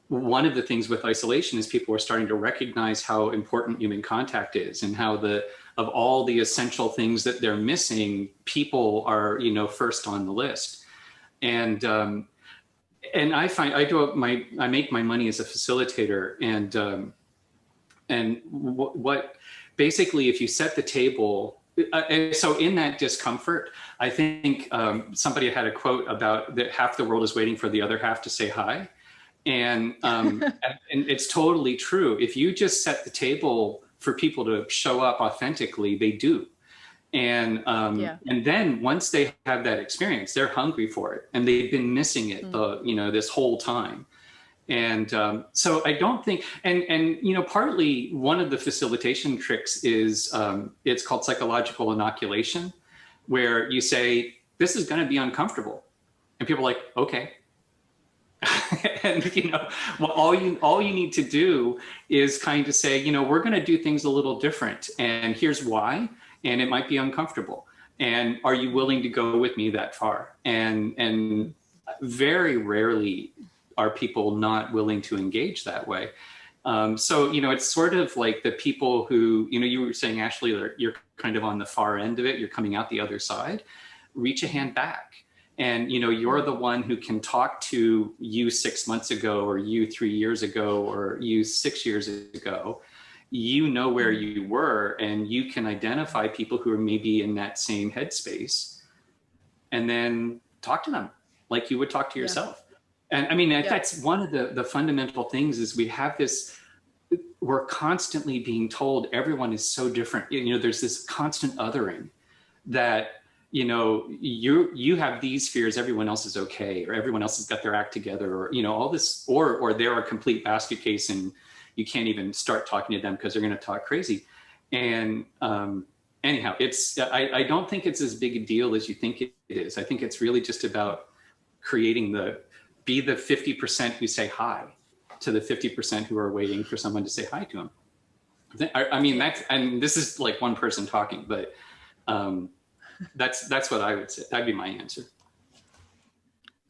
one of the things with isolation is people are starting to recognize how important human contact is, and how of all the essential things that they're missing, people are, you know, first on the list. And I find I make my money as a facilitator, and what basically, if you set the table, so in that discomfort, I think somebody had a quote about that half the world is waiting for the other half to say hi, and it's totally true. If you just set the table for people to show up authentically, they do. And then once they have that experience, they're hungry for it, and they've been missing it this whole time. And so I don't think, and you know, partly one of the facilitation tricks is it's called psychological inoculation, where you say, this is going to be uncomfortable, and people are like, okay. And you know, well, all you need to do is kind of say, you know, we're going to do things a little different, and here's why. And it might be uncomfortable. And are you willing to go with me that far? And very rarely are people not willing to engage that way. So, you know, it's sort of like the people who, you know, you were saying, Ashley, you're kind of on the far end of it. You're coming out the other side. Reach a hand back. And, you know, you're the one who can talk to you 6 months ago, or you 3 years ago, or you 6 years ago. You know where you were, and you can identify people who are maybe in that same headspace, and then talk to them like you would talk to yourself. And I mean, that's one of the fundamental things is we have this, we're constantly being told everyone is so different. You know, there's this constant othering that, you know, you have these fears, everyone else is okay, or everyone else has got their act together, or, you know, all this, or they're a complete basket case, and you can't even start talking to them because they're going to talk crazy. And anyhow, I don't think it's as big a deal as you think it is. I think it's really just about creating be the 50% who say hi to the 50% who are waiting for someone to say hi to them. I mean, this is like one person talking, but that's what I would say. That'd be my answer.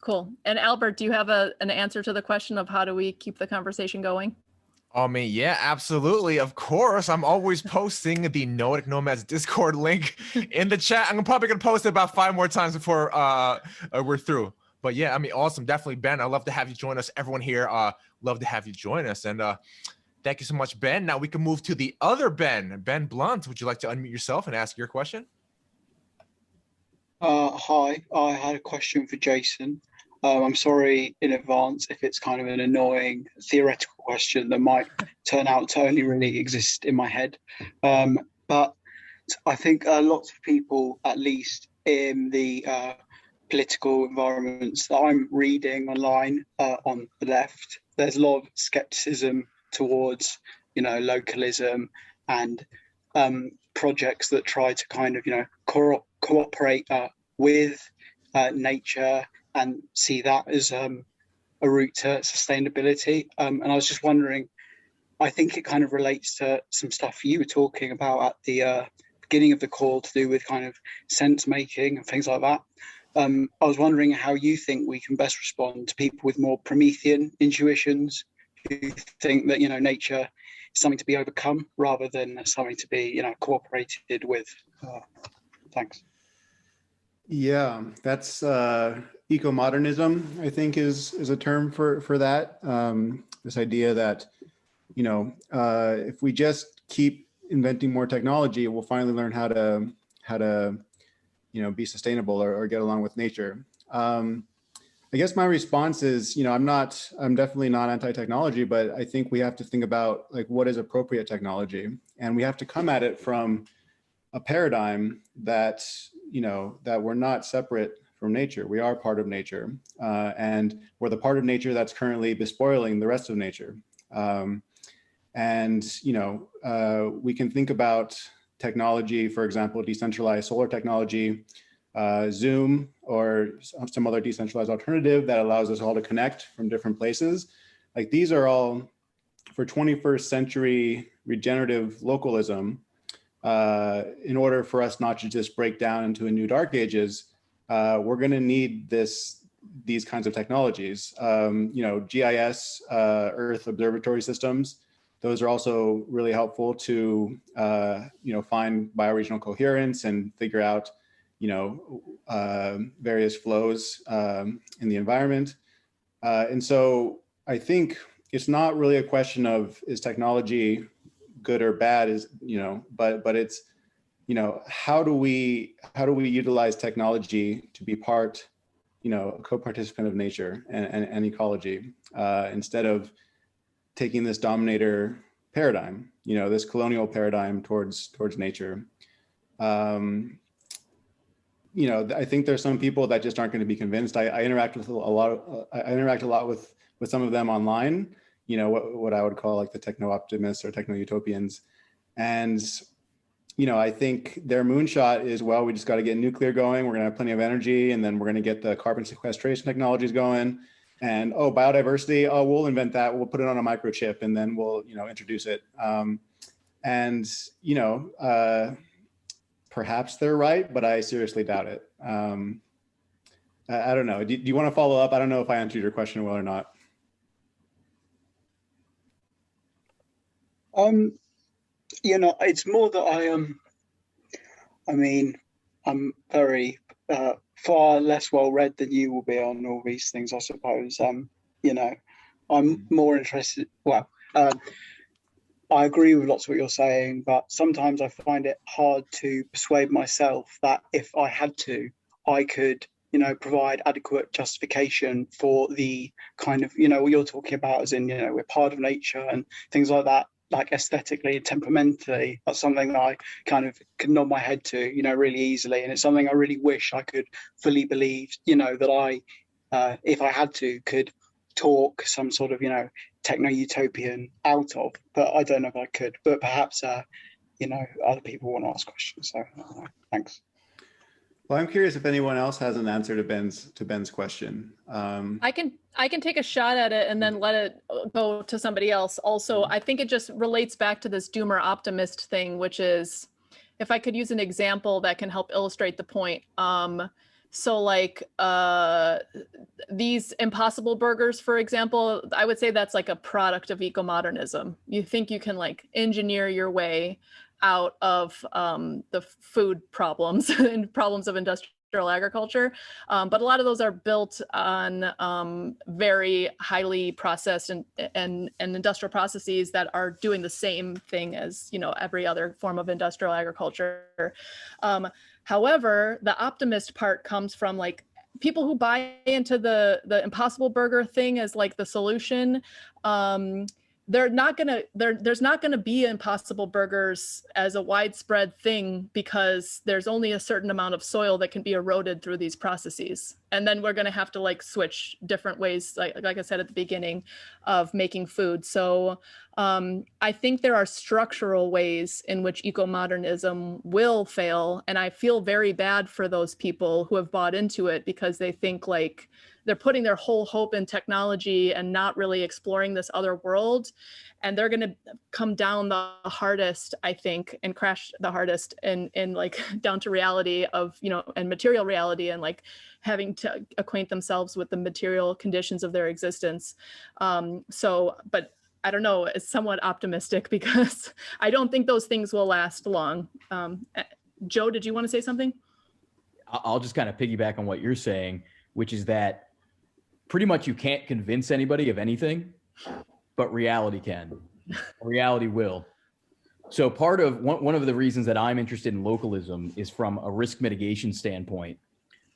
Cool. And Albert, do you have an answer to the question of how do we keep the conversation going? I mean, yeah, absolutely. Of course. I'm always posting the Noetic Nomads Discord link in the chat. I'm probably going to post it about 5 more times before we're through. But yeah, I mean, awesome. Definitely, Ben. I'd love to have you join us. Everyone here, love to have you join us. And thank you so much, Ben. Now we can move to the other Ben, Ben Blunt. Would you like to unmute yourself and ask your question? Hi, I had a question for Jason. I'm sorry in advance if it's kind of an annoying theoretical question that might turn out to only really exist in my head. But I think lots of people, at least in the political environments that I'm reading online on the left, there's a lot of skepticism towards, you know, localism and projects that try to kind of, you know, cooperate with nature and see that as a route to sustainability. And I was just wondering, I think it kind of relates to some stuff you were talking about at the beginning of the call to do with kind of sense making and things like that. I was wondering how you think we can best respond to people with more Promethean intuitions, who think that, nature is something to be overcome rather than something to be, cooperated with. Thanks. Yeah, that's eco-modernism, I think is a term for that. This idea that, if we just keep inventing more technology, we'll finally learn how to be sustainable or get along with nature. I guess my response is, I'm definitely not anti-technology, but I think we have to think about like what is appropriate technology, and we have to come at it from a paradigm that, that we're not separate from nature. We are part of nature, and we're the part of nature that's currently bespoiling the rest of nature. We can think about technology, for example, decentralized solar technology, Zoom, or some other decentralized alternative that allows us all to connect from different places. Like, these are all for 21st century regenerative localism. In order for us not to just break down into a new dark ages, we're going to need these kinds of technologies. GIS, Earth observatory systems, those are also really helpful to find bioregional coherence and figure out various flows in the environment. And so I think it's not really a question of, is technology good or bad, but it's, how do we utilize technology to be part, a co-participant of nature and ecology, instead of taking this dominator paradigm, this colonial paradigm towards nature. I think there's some people that just aren't going to be convinced. I interact a lot with some of them online, what I would call like the techno-optimists or techno-utopians. And, I think their moonshot is, well, we just got to get nuclear going. We're going to have plenty of energy, and then we're going to get the carbon sequestration technologies going. And, biodiversity, we'll invent that. We'll put it on a microchip, and then we'll, introduce it. Perhaps they're right, but I seriously doubt it. I don't know. Do you want to follow up? I don't know if I answered your question well or not. It's more that I'm very far less well read than you will be on all these things, I suppose. I'm more interested. Well, I agree with lots of what you're saying, but sometimes I find it hard to persuade myself that if I had to, I could, provide adequate justification for the kind of, what you're talking about, as in, we're part of nature and things like that, like aesthetically and temperamentally. That's something that I kind of can nod my head to, really easily. And it's something I really wish I could fully believe, that I, if I had to, could talk some sort of, techno-utopian out of, but I don't know if I could. But perhaps, other people want to ask questions. So thanks. Well, I'm curious if anyone else has an answer to Ben's question. I can take a shot at it and then let it go to somebody else. Also, I think it just relates back to this doomer optimist thing, which is, if I could use an example that can help illustrate the point. So like these Impossible Burgers, for example, I would say that's like a product of eco-modernism. You think you can like engineer your way out of the food problems and problems of industrial agriculture. But a lot of those are built on very highly processed and industrial processes that are doing the same thing as, every other form of industrial agriculture. However, the optimist part comes from like people who buy into the Impossible Burger thing as like the solution. There's not gonna be Impossible Burgers as a widespread thing, because there's only a certain amount of soil that can be eroded through these processes. And then we're gonna have to like switch different ways, like I said at the beginning, of making food. So I think there are structural ways in which eco-modernism will fail. And I feel very bad for those people who have bought into it because they think like they're putting their whole hope in technology and not really exploring this other world. And they're going to come down the hardest, I think, and crash the hardest in like down to reality of, you know, and material reality, and like having to acquaint themselves with the material conditions of their existence. But I don't know, it's somewhat optimistic because I don't think those things will last long. Joe, did you want to say something? I'll just kind of piggyback on what you're saying, which is that pretty much you can't convince anybody of anything, but reality can. Reality will. So part of one of the reasons that I'm interested in localism is from a risk mitigation standpoint.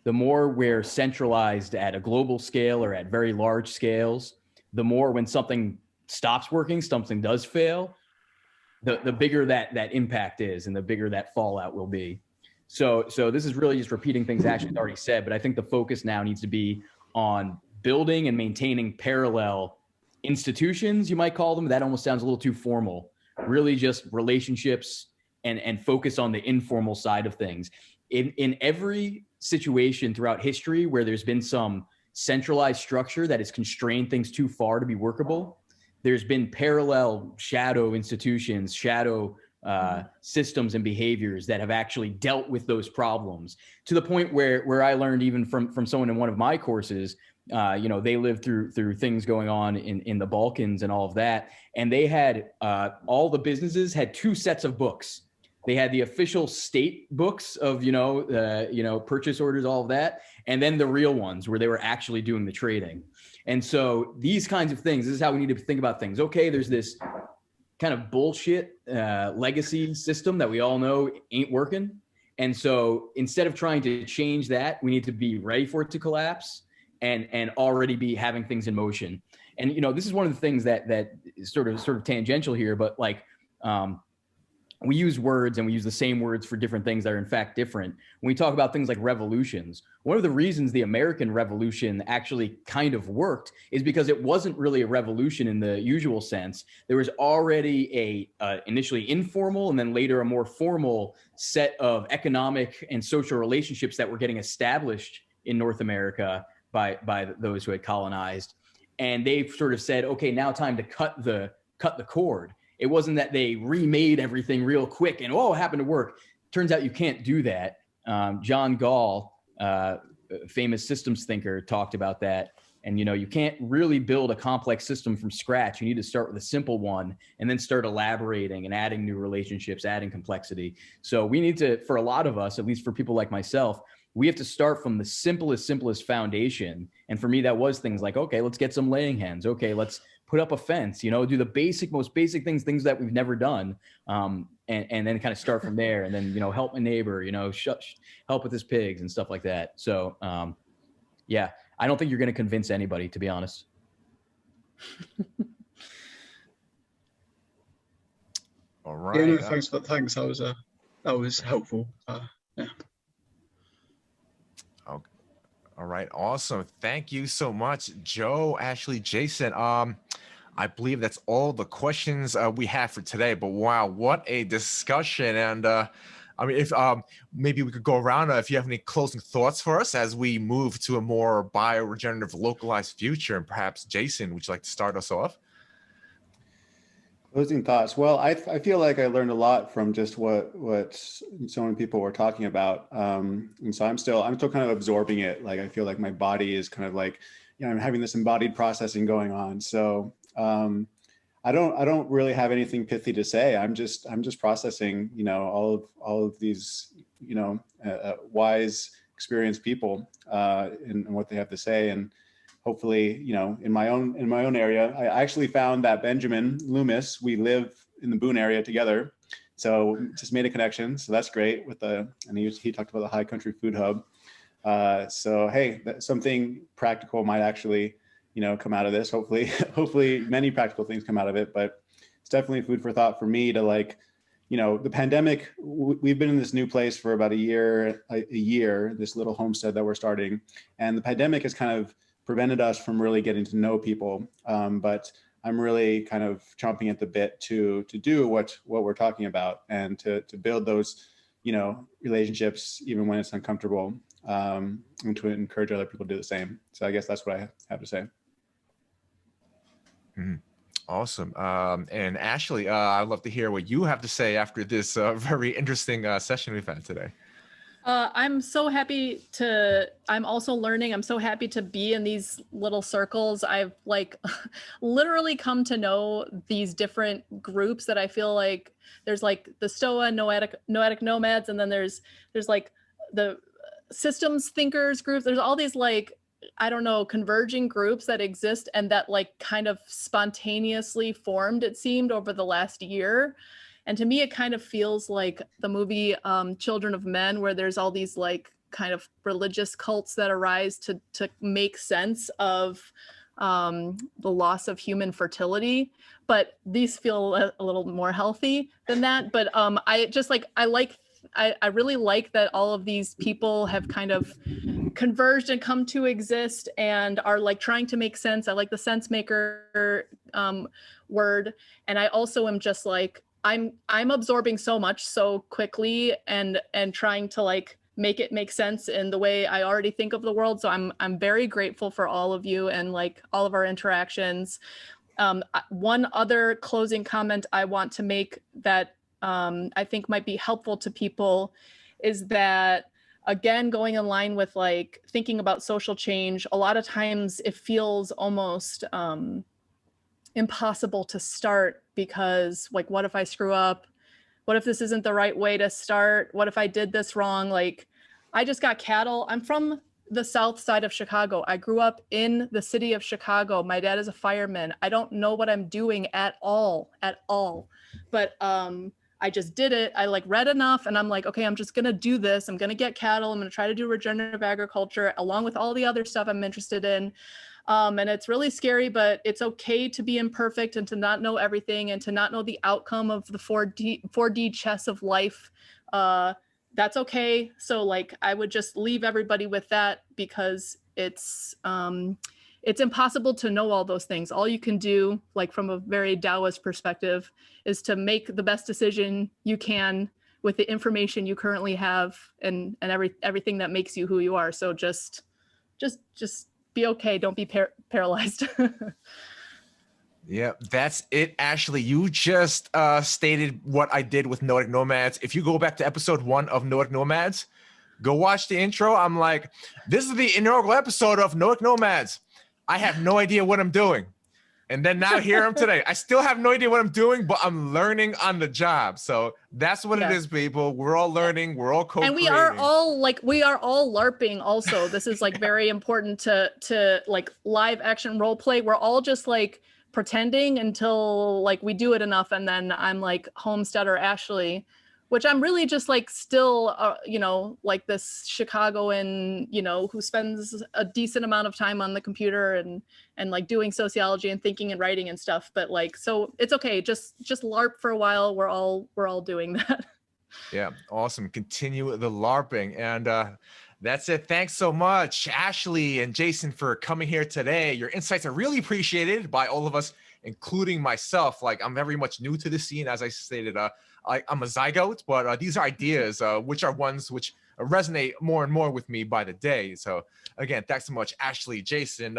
The more we're centralized at a global scale or at very large scales, the more when something stops working, something does fail, the bigger that impact is and the bigger that fallout will be. So this is really just repeating things Ashley's already said, but I think the focus now needs to be on building and maintaining parallel institutions, you might call them. That almost sounds a little too formal. Really just relationships and focus on the informal side of things. In every situation throughout history where there's been some centralized structure that has constrained things too far to be workable, there's been parallel shadow institutions, shadow systems and behaviors that have actually dealt with those problems, to the point where I learned even from someone in one of my courses, they lived through things going on in the Balkans and all of that. And they had, all the businesses had two sets of books. They had the official state books of, purchase orders, all of that. And then the real ones where they were actually doing the trading. And so these kinds of things, this is how we need to think about things. Okay, there's this kind of bullshit legacy system that we all know ain't working. And so instead of trying to change that, we need to be ready for it to collapse and already be having things in motion. And, this is one of the things that is sort of tangential here, but like, we use words and we use the same words for different things that are in fact different. When we talk about things like revolutions, one of the reasons the American Revolution actually kind of worked is because it wasn't really a revolution in the usual sense. There was already a initially informal and then later a more formal set of economic and social relationships that were getting established in North America by those who had colonized. And they've sort of said, okay, now time to cut the cord. It wasn't that they remade everything real quick and, it happened to work. Turns out you can't do that. John Gall, famous systems thinker, talked about that. And, you can't really build a complex system from scratch. You need to start with a simple one and then start elaborating and adding new relationships, adding complexity. So we need to, for a lot of us, at least for people like myself, we have to start from the simplest foundation. And for me, that was things like, okay, let's get some laying hens. Okay, let's put up a fence, do the most basic things that we've never done. And then kind of start from there, and then, help my neighbor, help with his pigs and stuff like that. So, yeah, I don't think you're going to convince anybody, to be honest. All right. Yeah, no, thanks. That was helpful. Yeah. Okay. All right. Awesome. Thank you so much, Joe, Ashley, Jason. I believe that's all the questions we have for today. But wow, what a discussion! And if maybe we could go around if you have any closing thoughts for us as we move to a more bioregenerative, localized future. And perhaps Jason, would you like to start us off? Closing thoughts. Well, I feel like I learned a lot from just what so many people were talking about, and so I'm still kind of absorbing it. Like I feel like my body is kind of like, I'm having this embodied processing going on. So I don't really have anything pithy to say. I'm just processing, all of these, wise, experienced people and what they have to say. And hopefully, in my own area, I actually found that Benjamin Loomis, we live in the Boone area together. So just made a connection. So that's great and he talked about the High Country Food Hub. So, hey, something practical might actually, come out of this. Hopefully many practical things come out of it, but it's definitely food for thought for me to the pandemic, we've been in this new place for about a year, this little homestead that we're starting. And the pandemic has kind of prevented us from really getting to know people. But I'm really kind of chomping at the bit to do what we're talking about, and to build those, relationships even when it's uncomfortable, and to encourage other people to do the same. So I guess that's what I have to say. Mm-hmm. Awesome. And Ashley, I'd love to hear what you have to say after this very interesting session we've had today. I'm so happy I'm also learning. I'm so happy to be in these little circles. I've literally come to know these different groups that I feel like there's the STOA, Noetic Nomads, and then there's the systems thinkers groups. There's all these I don't know, converging groups that exist and that kind of spontaneously formed, it seemed, over the last year. And to me, it kind of feels like the movie Children of Men, where there's all these kind of religious cults that arise to make sense of the loss of human fertility. But these feel a little more healthy than that. But I really like that all of these people have kind of converged and come to exist and are trying to make sense. I like the sense maker word. And I also am just I'm absorbing so much so quickly and trying to make it make sense in the way I already think of the world. So I'm very grateful for all of you and all of our interactions. One other closing comment I want to make that I think might be helpful to people is that, again, going in line with thinking about social change, a lot of times it feels almost impossible to start because what if I screw up? What if this isn't the right way to start? What if I did this wrong? I just got cattle. I'm from the south side of Chicago. I grew up in the city of Chicago. My dad is a fireman. I don't know what I'm doing at all. But I just did it. I read enough and I'm okay, I'm just gonna do this. I'm gonna get cattle. I'm gonna try to do regenerative agriculture along with all the other stuff I'm interested in. And it's really scary, but it's okay to be imperfect and to not know everything and to not know the outcome of the 4D chess of life. That's okay. So I would just leave everybody with that, because it's impossible to know all those things. All you can do, from a very Taoist perspective, is to make the best decision you can with the information you currently have and everything that makes you who you are. So just be okay. Don't be paralyzed. Yeah, that's it, Ashley. You just stated what I did with Noetic Nomads. If you go back to episode 1 of Noetic Nomads, go watch the intro. I'm this is the inaugural episode of Noetic Nomads. I have no idea what I'm doing. And then now here I'm today. I still have no idea what I'm doing, but I'm learning on the job. So that's what it is, people. We're all learning. We're all co-creating. And we are all LARPing also. This is very important to live action role play. We're all just pretending until we do it enough. And then I'm Homesteader Ashley, which I'm really just still, this Chicagoan, who spends a decent amount of time on the computer and doing sociology and thinking and writing and stuff. But so it's okay. Just LARP for a while. We're all doing that. Yeah. Awesome. Continue the LARPing. And that's it. Thanks so much, Ashley and Jason, for coming here today. Your insights are really appreciated by all of us, including myself. I'm very much new to the scene, as I stated. I'm a zygote, but these are ideas, which are ones which resonate more and more with me by the day. So again, thanks so much, Ashley, Jason,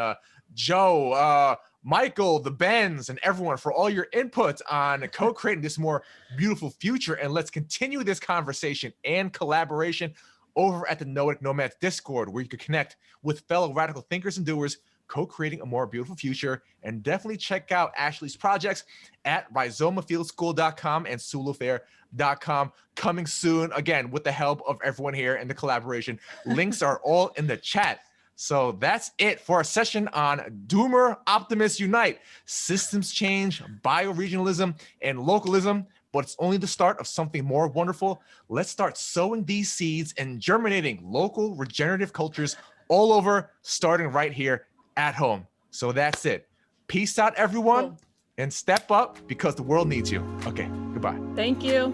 Joe, Michael, the Bens, and everyone for all your input on co-creating this more beautiful future. And let's continue this conversation and collaboration over at the Noetic Nomads Discord, where you can connect with fellow radical thinkers and doers co-creating a more beautiful future. And definitely check out Ashley's projects at RizomaFieldSchool.com and SuLoFair.com. Coming soon, again, with the help of everyone here and the collaboration. Links are all in the chat. So that's it for our session on Doomer Optimists Unite, Systems Change, Bioregionalism, and Localism. But it's only the start of something more wonderful. Let's start sowing these seeds and germinating local regenerative cultures all over, starting right here at home. So that's it. Peace out, everyone, and step up because the world needs you. Okay, goodbye. Thank you.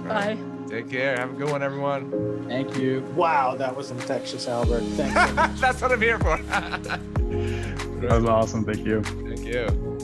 Bye. Bye. Take care. Have a good one, everyone. Thank you. Wow, that was infectious, Albert. Thank you. That's what I'm here for. That was awesome. Thank you. Thank you.